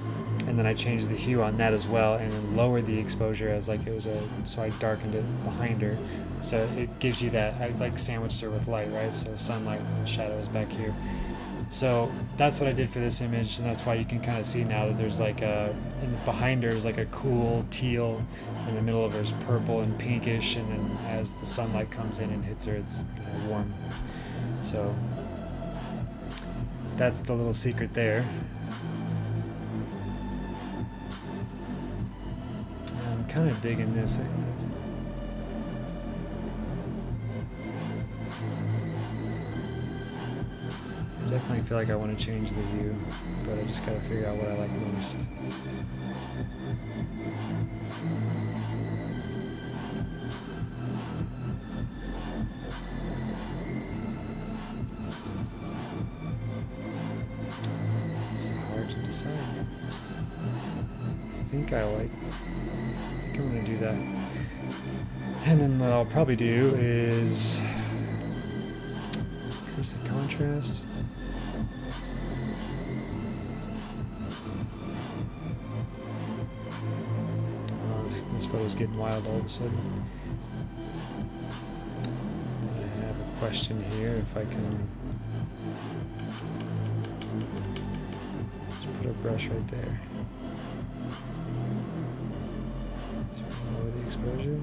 and then I changed the hue on that as well, and then lowered the exposure as like it was so I darkened it behind her. So it gives you that, I like sandwiched her with light, right? So sunlight and shadows back here. So that's what I did for this image, and that's why you can kind of see now that there's like behind her is like a cool teal, in the middle of her is purple and pinkish, and then as the sunlight comes in and hits her, it's warm. So that's the little secret there. I'm kind of digging this. I definitely feel like I want to change the hue, but I just gotta figure out what I like most. It's hard to decide. I think I'm gonna do that. And then what I'll probably do is increase the contrast. This photo's getting wild all of a sudden. I have a question here, if I can just put a brush right there. Lower the exposure.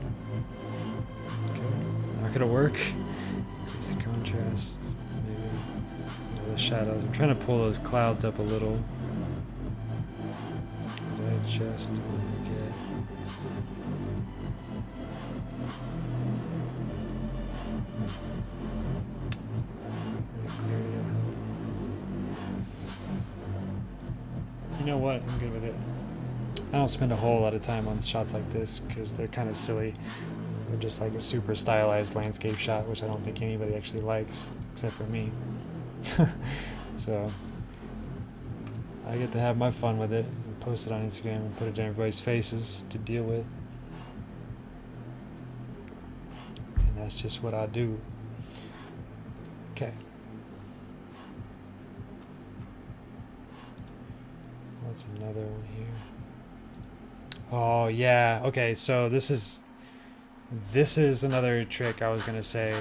Okay, not gonna work. Increase the contrast, maybe the shadows. I'm trying to pull those clouds up a little. But I just want to get You know what? I'm good with it. I don't spend a whole lot of time on shots like this because they're kind of silly. They're just like a super stylized landscape shot, which I don't think anybody actually likes, except for me. So I get to have my fun with it and post it on Instagram and put it in everybody's faces to deal with. And that's just what I do. Okay. What's another one here? Oh yeah, okay, so this is another trick I was gonna say.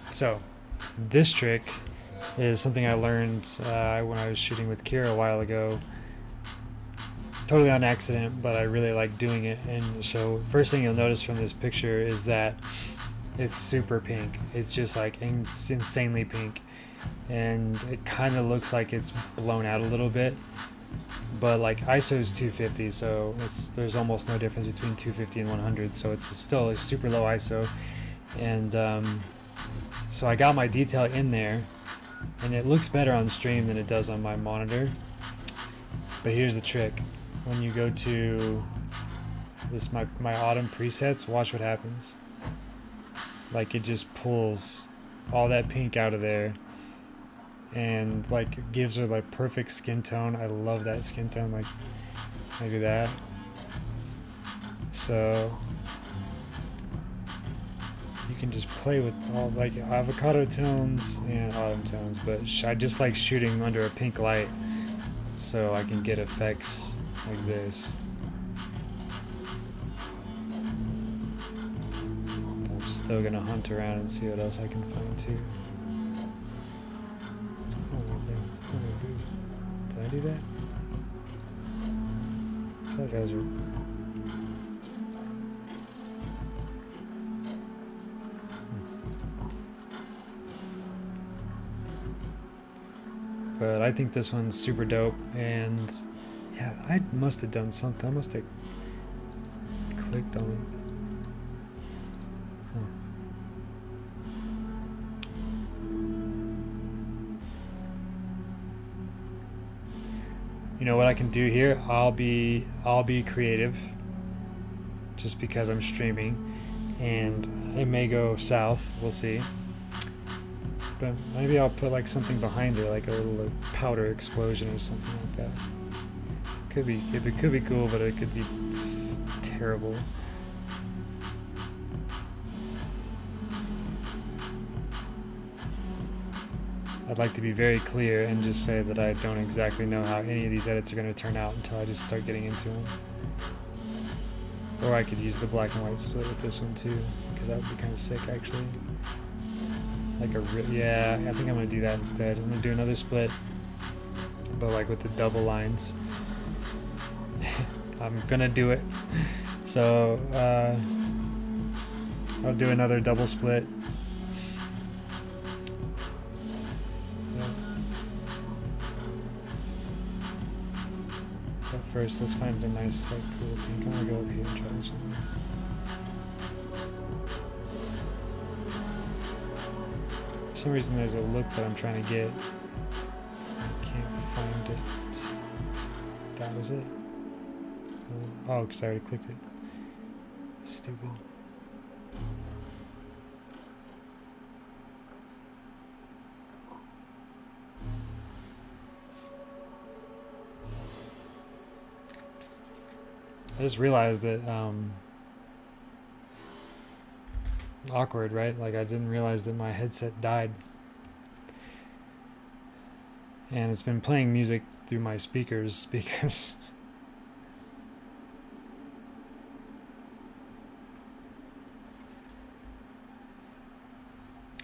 So this trick is something I learned when I was shooting with Kira a while ago. Totally on accident, but I really like doing it. And so first thing you'll notice from this picture is that it's super pink. It's just like insanely pink. And it kind of looks like it's blown out a little bit, but like ISO is 250, so there's almost no difference between 250 and 100, so it's still a super low ISO. And so I got my detail in there, and it looks better on stream than it does on my monitor. But here's the trick: when you go to this my autumn presets, watch what happens. Like, it just pulls all that pink out of there, and like it gives her like perfect skin tone. I love that skin tone. Like, look at that. So you can just play with all like avocado tones and autumn tones, but I just like shooting under a pink light so I can get effects like this. I'm still gonna hunt around and see what else I can find too. What's one more thing? What's one more do? Did I do that? I feel like I was. But I think this one's super dope, and yeah, I must have done something. I must have clicked on it. Huh. You know what I can do here? I'll be creative, just because I'm streaming, and it may go south. We'll see. But maybe I'll put like something behind it, like a little like, powder explosion or something like that. Could be, it could be cool, but it could be terrible. I'd like to be very clear and just say that I don't exactly know how any of these edits are going to turn out until I just start getting into them. Or I could use the black and white split with this one too, because that would be kind of sick actually. Like yeah, I think I'm gonna do that instead. I'm gonna do another split, but like with the double lines. I'm gonna do it. So I'll do another double split. Yeah. But first, let's find a nice, like, cool pink. I'm gonna go up here and try this one. For some reason there's a look that I'm trying to get. I can't find it. That was it? Oh, because I already clicked it. Stupid. I just realized that awkward, right? Like I didn't realize that my headset died. And it's been playing music through my speakers.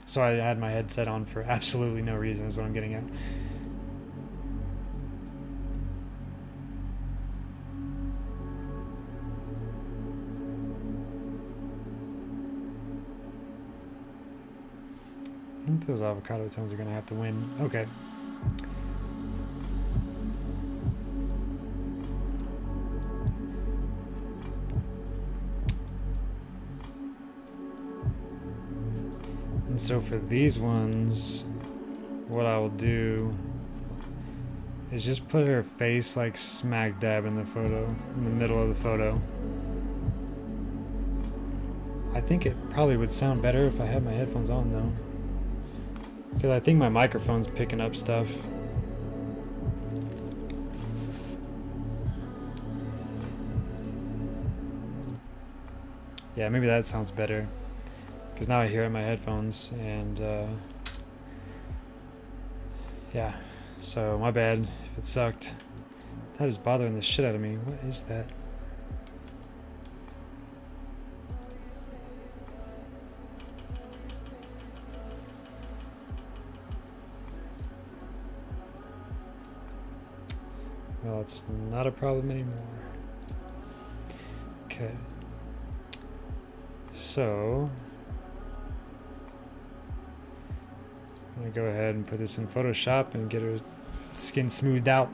So I had my headset on for absolutely no reason is what I'm getting at. I think those avocado tones are going to have to win. Okay. And so for these ones, what I will do is just put her face like smack dab in the photo, in the middle of the photo. I think it probably would sound better if I had my headphones on though. Because I think my microphone's picking up stuff. Yeah, maybe that sounds better. Because now I hear it in my headphones, and yeah. So, my bad if it sucked. That is bothering the shit out of me. What is that? Well, it's not a problem anymore. Okay. So, I'm gonna go ahead and put this in Photoshop and get her skin smoothed out.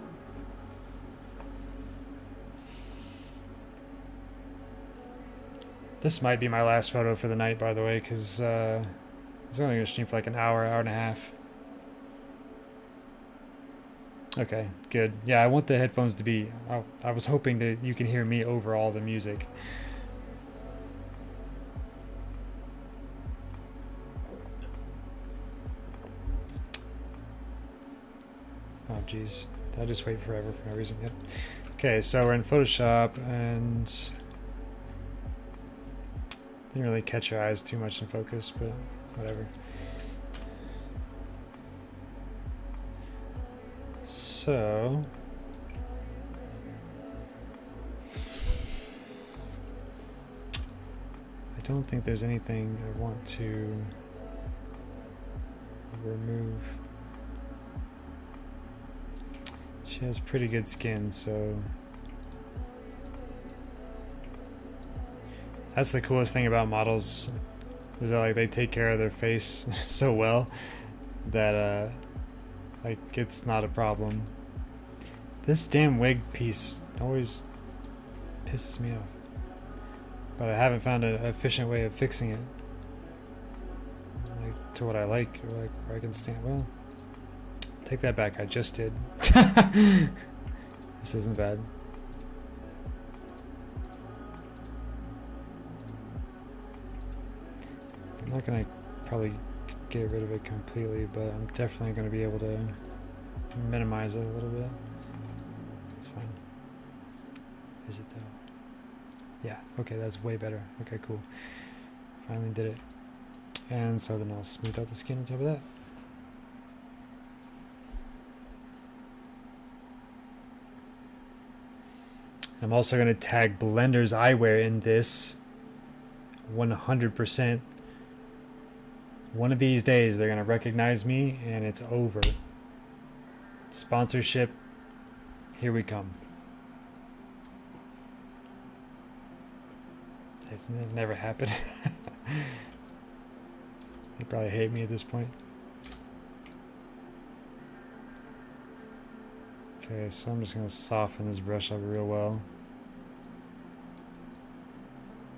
This might be my last photo for the night, by the way, because I was only gonna stream for like an hour, hour and a half. Okay, good. Yeah, I want the headphones to be. I was hoping that you can hear me over all the music. Oh, jeez. I just wait forever for no reason. Yep. Okay, so we're in Photoshop and didn't really catch your eyes too much in focus, but whatever. So I don't think there's anything I want to remove. She has pretty good skin, so that's the coolest thing about models, is that like they take care of their face so well that like it's not a problem. This damn wig piece always pisses me off, but I haven't found an efficient way of fixing it, like to what I like, or like where I can stand. Well, take that back, I just did. This isn't bad. I'm not gonna probably get rid of it completely, but I'm definitely gonna be able to minimize it a little bit. That's fine. Is it though? Yeah, okay, that's way better. Okay, cool. Finally did it. And so then I'll smooth out the skin on top of that. I'm also going to tag Blender's Eyewear in this 100%. One of these days they're going to recognize me and it's over. Sponsorship, here we come. It's never happened. They probably hate me at this point. Okay, so I'm just going to soften this brush up real well.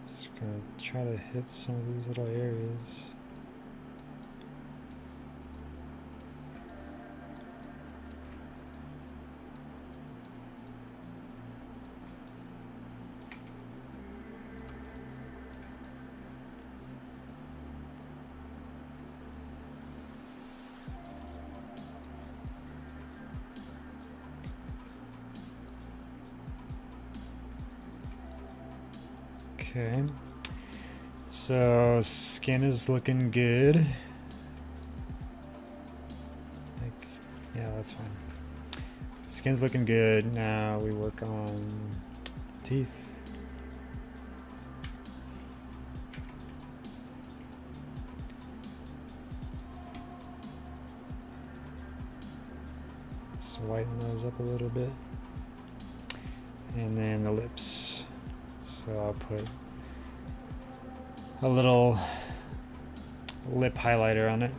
Just going to try to hit some of these little areas. Okay, so skin is looking good. Like, yeah, that's fine. Skin's looking good. Now we work on teeth. Just whiten those up a little bit. And then the lips. So I'll put a little lip highlighter on it.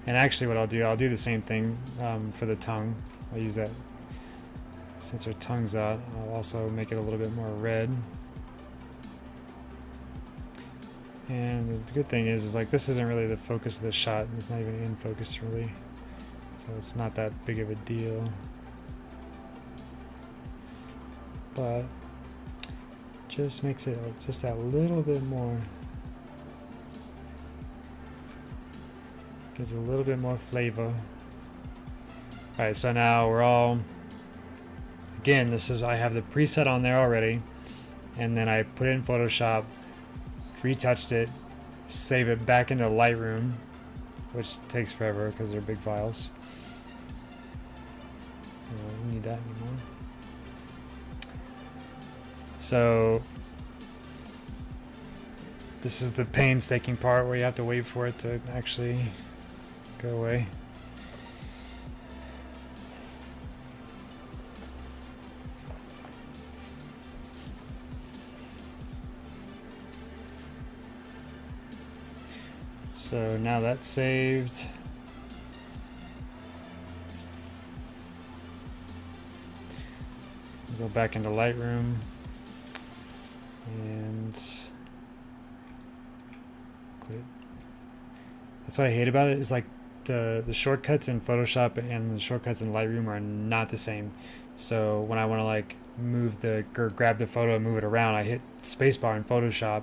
And actually what I'll do the same thing for the tongue. I'll use that, since her tongue's out, I'll also make it a little bit more red. And the good thing is like this isn't really the focus of the shot. It's not even in focus really. So it's not that big of a deal. But just makes it just that little bit more, gives a little bit more flavor. Alright, so now we're all, again, this is, I have the preset on there already, and then I put it in Photoshop, retouched it, save it back into Lightroom, which takes forever because they're big files. I don't need that anymore. So this is the painstaking part where you have to wait for it to actually go away. So now that's saved. Go back into Lightroom. And quit. That's what I hate about it, is like the shortcuts in Photoshop and the shortcuts in Lightroom are not the same. So when I want to like move or grab the photo and move it around, I hit spacebar in Photoshop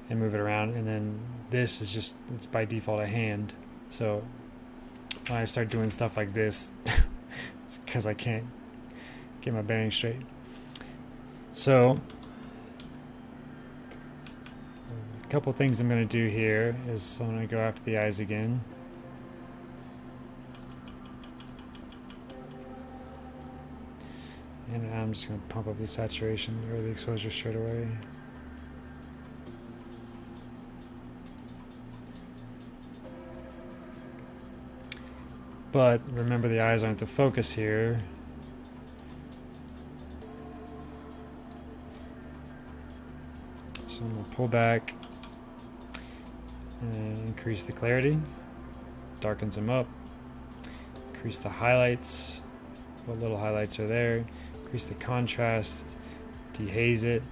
and move it around, and then this is just, it's by default a hand. So when I start doing stuff like this, it's because I can't get my bearings straight. So a couple things I'm going to do here is I'm going to go after the eyes again. And I'm just going to pump up the saturation or the exposure straight away. But remember, the eyes aren't the focus here. So I'm going to pull back and increase the clarity, darkens them up, increase the highlights, what little highlights are there, increase the contrast, dehaze it,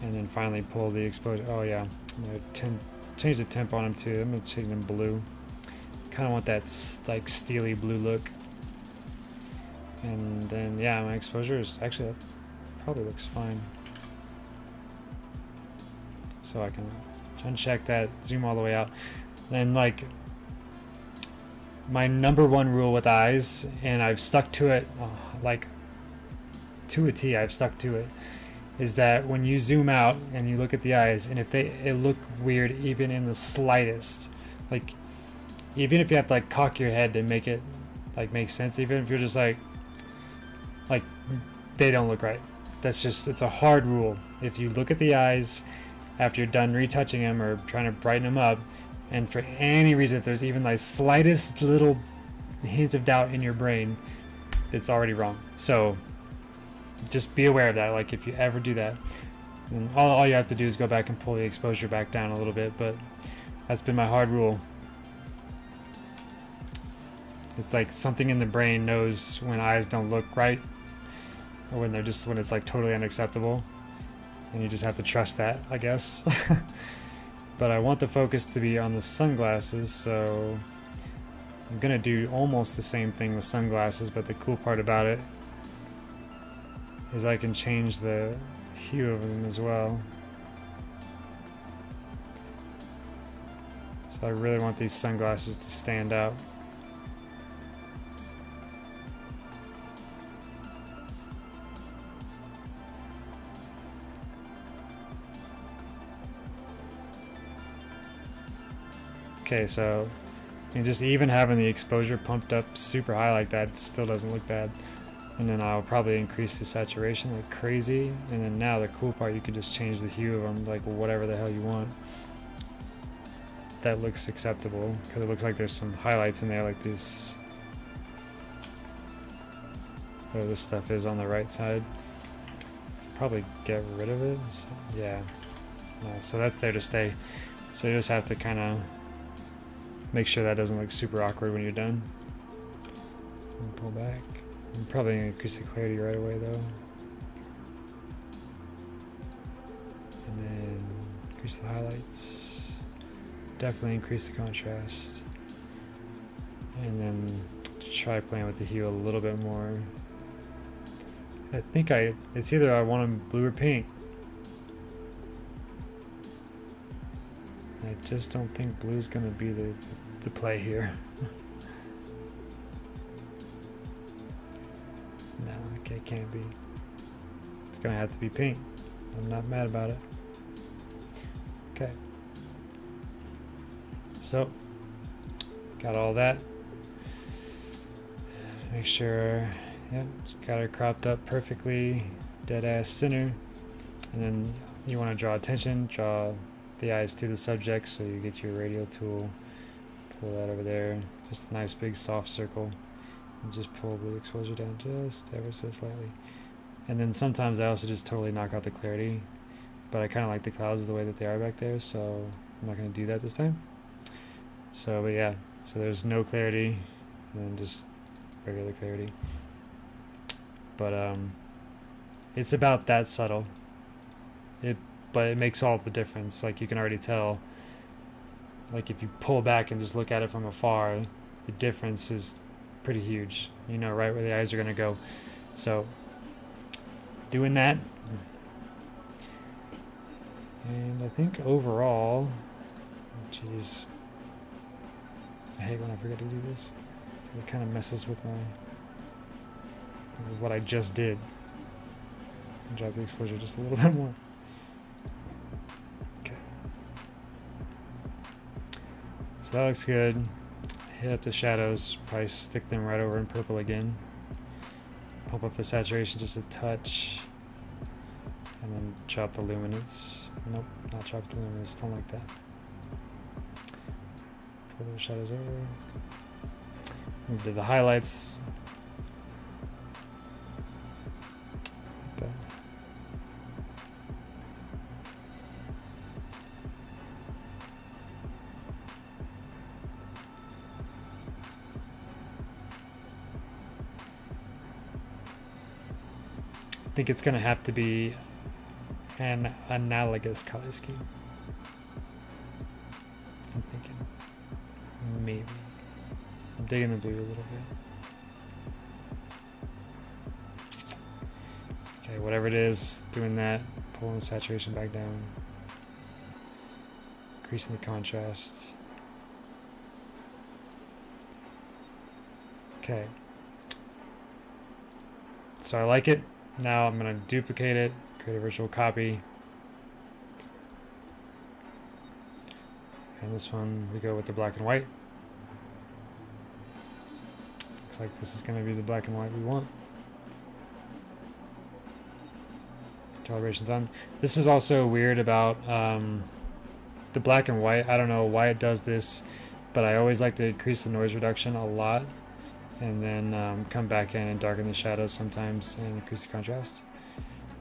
and then finally pull the exposure. Oh yeah, I'm going to change the temp on them too. I'm going to change them blue. Kind of want that like steely blue look. And then yeah, my exposure is actually, that probably looks fine. So I can uncheck that, zoom all the way out. And like my number one rule with eyes, and I've stuck to it like to a T, I've stuck to it, is that when you zoom out and you look at the eyes, and if it look weird even in the slightest, like even if you have to like cock your head to make it like make sense, even if you're just like they don't look right. That's just, it's a hard rule. If you look at the eyes after you're done retouching them or trying to brighten them up, and for any reason, if there's even like slightest little hint of doubt in your brain, it's already wrong. So just be aware of that. Like if you ever do that, and all you have to do is go back and pull the exposure back down a little bit. But that's been my hard rule. It's like something in the brain knows when eyes don't look right, or when it's like totally unacceptable, and you just have to trust that, I guess. But I want the focus to be on the sunglasses, so I'm gonna do almost the same thing with sunglasses, but the cool part about it is I can change the hue of them as well. So I really want these sunglasses to stand out. Okay, so just even having the exposure pumped up super high like that still doesn't look bad. And then I'll probably increase the saturation like crazy. And then now the cool part, you can just change the hue of them like whatever the hell you want. That looks acceptable because it looks like there's some highlights in there, like this. Whatever this stuff is on the right side. Probably get rid of it. So, yeah. So that's there to stay. So you just have to kind of make sure that doesn't look super awkward when you're done. And pull back. I'm probably going to increase the clarity right away though. And then increase the highlights. Definitely increase the contrast. And then try playing with the hue a little bit more. I think it's either I want them blue or pink. I just don't think blue's gonna be the play here. No, it can't be. It's gonna have to be pink. I'm not mad about it. Okay. So, got all that. Make sure, yep, got it cropped up perfectly, dead ass center. And then you want to draw attention, draw the eyes to the subject, so you get your radial tool, pull that over there, just a nice big soft circle, and just pull the exposure down just ever so slightly. And then sometimes I also just totally knock out the clarity, but I kind of like the clouds the way that they are back there, so I'm not going to do that this time. So, but yeah, so there's no clarity, and then just regular clarity. But it's about that subtle. But it makes all the difference. Like you can already tell, like if you pull back and just look at it from afar, the difference is pretty huge. You know right where the eyes are gonna go. So doing that, and I think overall, jeez, I hate when I forget to do this. It kind of messes with what I just did. Drop the exposure just a little bit more. Okay. So that looks good. Hit up the shadows, probably stick them right over in purple again. Pump up the saturation just a touch. And then drop the luminance. Nope, not drop the luminance, don't like that. Pull those shadows over. Move to the highlights. Like that. I think it's gonna have to be an analogous color scheme. I'm thinking maybe. I'm digging the blue a little bit. Okay, whatever it is, doing that, pulling the saturation back down, increasing the contrast. Okay. So I like it. Now I'm going to duplicate it, create a virtual copy. And this one, we go with the black and white. Looks like this is going to be the black and white we want. Calibration's on. This is also weird about the black and white. I don't know why it does this, but I always like to increase the noise reduction a lot and then come back in and darken the shadows sometimes and increase the contrast.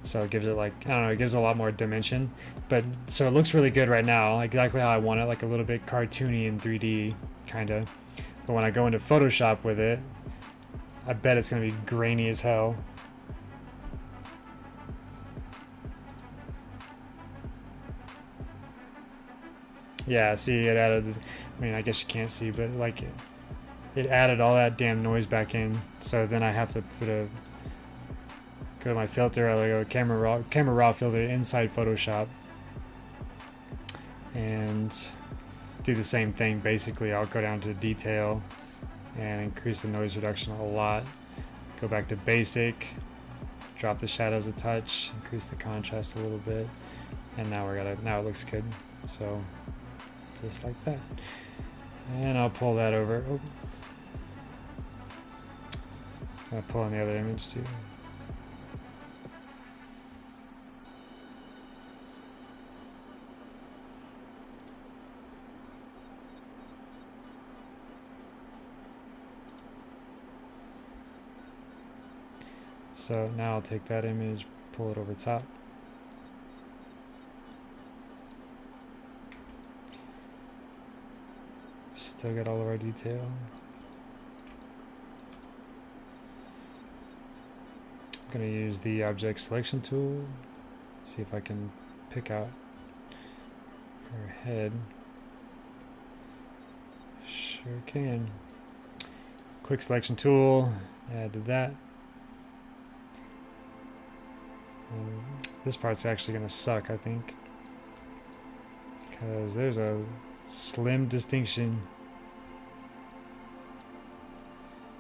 So it gives it like, I don't know, it gives a lot more dimension. But so it looks really good right now, exactly how I want it, like a little bit cartoony in 3D, kind of. But when I go into Photoshop with it, I bet it's going to be grainy as hell. Yeah, see, it added, I mean, I guess you can't see, but like it added all that damn noise back in. So then I have to go to my filter, I go camera raw filter inside Photoshop and do the same thing. Basically, I'll go down to detail and increase the noise reduction a lot. Go back to basic, drop the shadows a touch, increase the contrast a little bit, and now now it looks good. So just like that. And I'll pull that over. Oh. I'll pull on the other image too. So now I'll take that image, pull it over top. Still got all of our detail. I'm gonna use the object selection tool, see if I can pick out her head. Sure can. Quick selection tool, add to that. And this part's actually gonna suck, I think, because there's a slim distinction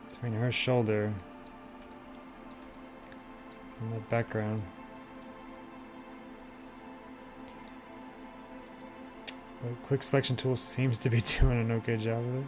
between her shoulder and the background. But quick selection tool seems to be doing an okay job of it.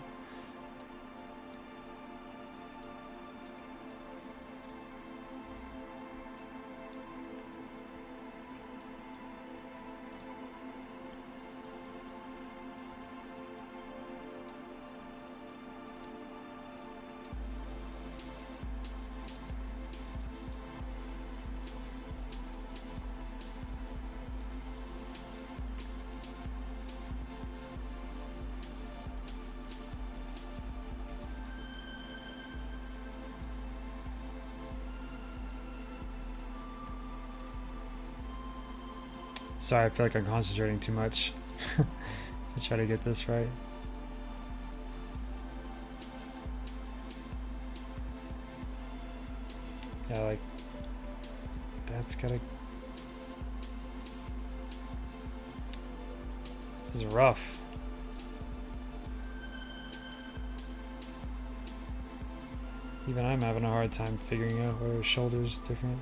Sorry, I feel like I'm concentrating too much to try to get this right. Yeah, like, that's gotta... This is rough. Even I'm having a hard time figuring out where her shoulder's different.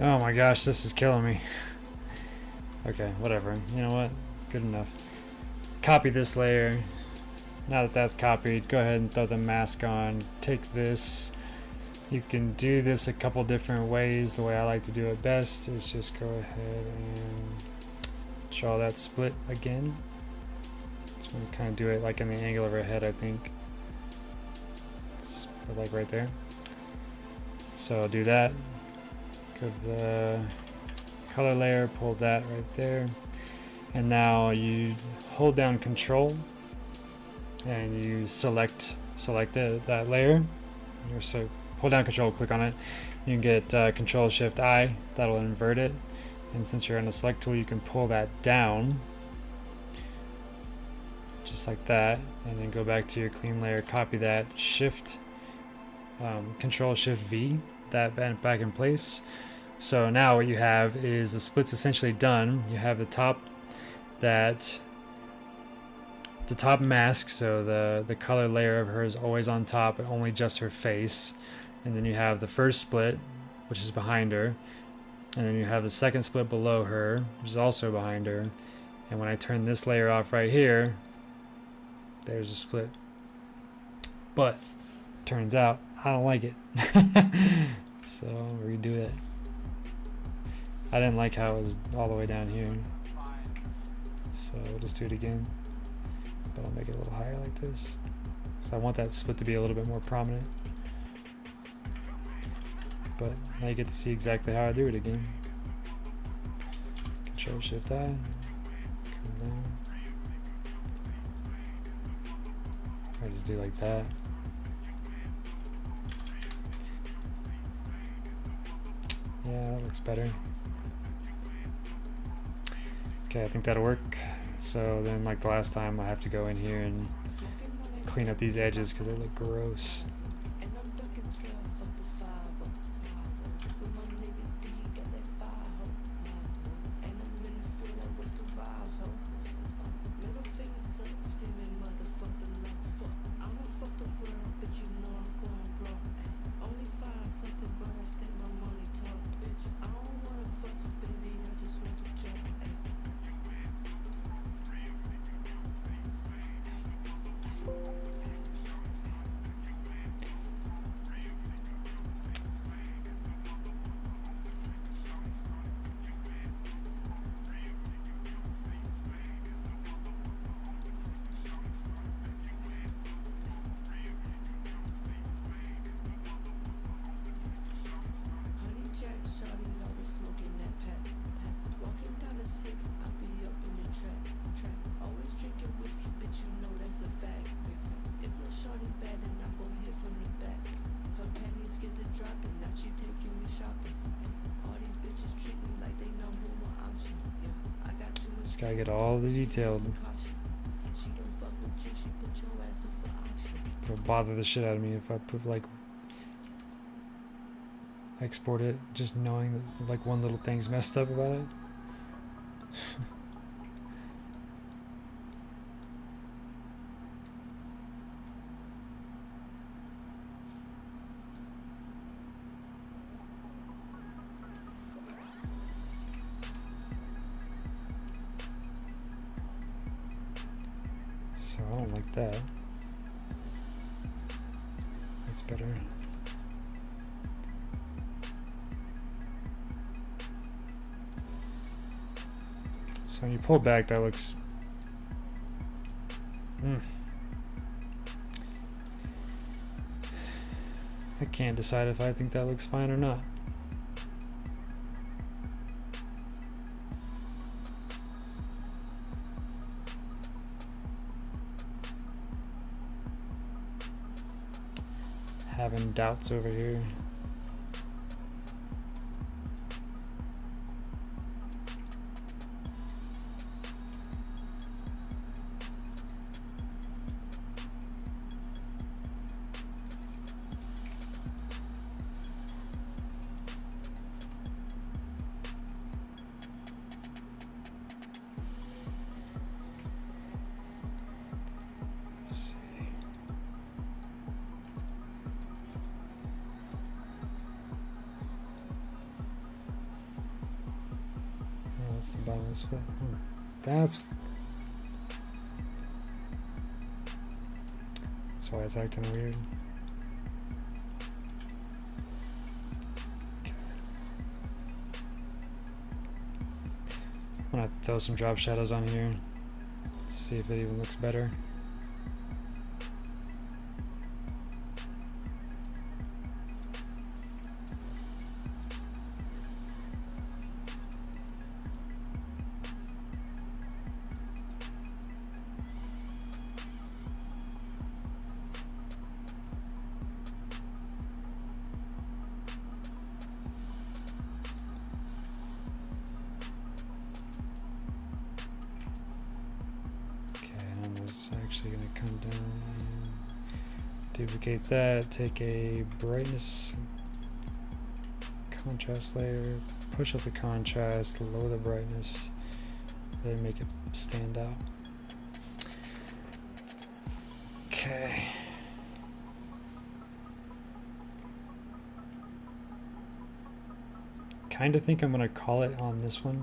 Oh my gosh, this is killing me. Okay, whatever. You know what? Good enough. Copy this layer. Now that that's copied, go ahead and throw the mask on. Take this. You can do this a couple different ways. The way I like to do it best is just go ahead and draw that split again. Just want to kind of do it like in the angle of her head, I think. It's like right there. So I'll do that. Go to the color layer, pull that right there. And now you hold down Control and you select that layer. So hold down Control, click on it. You can get Control Shift I, that'll invert it. And since you're in the select tool, you can pull that down just like that, and then go back to your clean layer, copy that, Control Shift V, that back in place. So now what you have is the split's essentially done. You have the top mask, so the color layer of her is always on top, only just her face. And then you have the first split, which is behind her. And then you have the second split below her, which is also behind her. And when I turn this layer off right here, there's a split. But turns out I don't like it. So I'll redo it. I didn't like how it was all the way down here. So we'll just do it again. But I'll make it a little higher like this. So I want that split to be a little bit more prominent. But now you get to see exactly how I do it again. Control Shift I, come down. I just do like that. Yeah, that looks better. Okay, I think that'll work. So then, like the last time, I have to go in here and clean up these edges because they look gross. Gotta get all the detailed. It'll bother the shit out of me if I put like export it, just knowing that like one little thing's messed up about it. So I don't like that. That's better. So when you pull back, that looks... I can't decide if I think that looks fine or not. Having doubts over here. Let's see. bottom of the split. That's why it's acting weird. Okay. I'm gonna have to throw some drop shadows on here. See if it even looks better. Actually going to come down and duplicate that, take a brightness contrast layer, push up the contrast, lower the brightness, really make it stand out. Okay. Kind of think I'm going to call it on this one.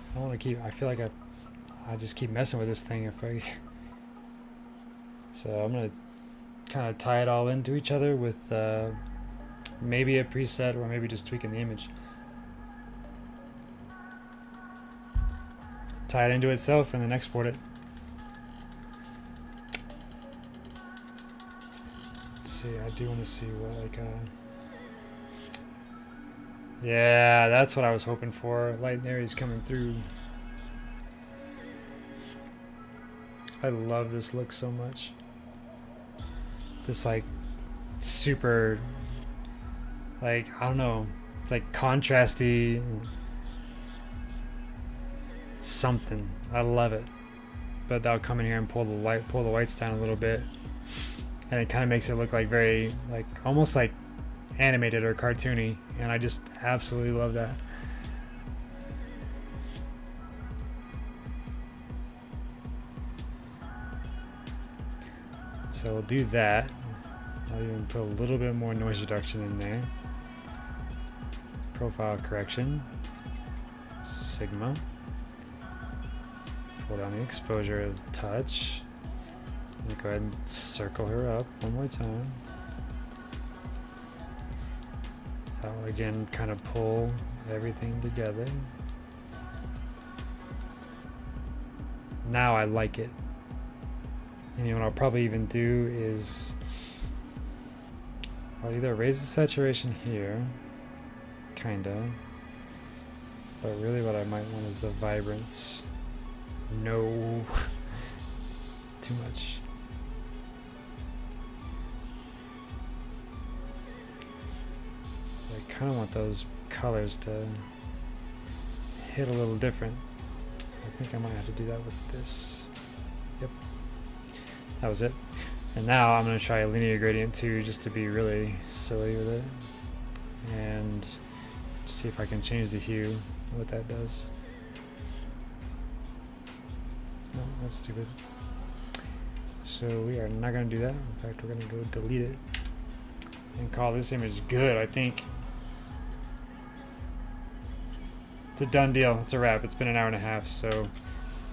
I don't want to keep, I feel like I just keep messing with this thing so I'm gonna kind of tie it all into each other with maybe a preset or maybe just tweaking the image. Tie it into itself and then export it. Let's see, I do want to see what yeah, that's what I was hoping for. Light and airy is coming through. I love this look so much. This like super, like, I don't know, it's like contrasty something. I love it. But I'll come in here and pull the whites down a little bit, and it kind of makes it look like very, like, almost like animated or cartoony, and I just absolutely love that. So we'll do that. I'll even put a little bit more noise reduction in there. Profile correction. Sigma. Pull down the exposure a touch. And go ahead and circle her up one more time. So that will again kind of pull everything together. Now I like it. And what I'll probably even do is I'll either raise the saturation here, kinda, but really what I might want is the vibrance. No, too much. I kind of want those colors to hit a little different. I think I might have to do that with this. Yep. That was it. And now I'm going to try a linear gradient too, just to be really silly with it. And see if I can change the hue, what that does. No, that's stupid. So we are not going to do that. In fact, we're going to go delete it and call this image good, I think. It's a done deal. It's a wrap. It's been an hour and a half, so I'm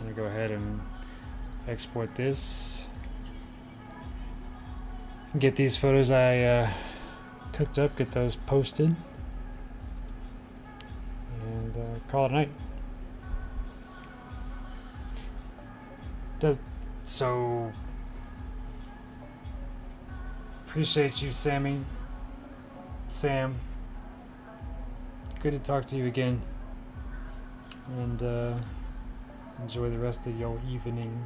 going to go ahead and export this. Get these photos I cooked up, get those posted, and call it a night. So appreciate you, Sam. Good to talk to you again, and enjoy the rest of your evening.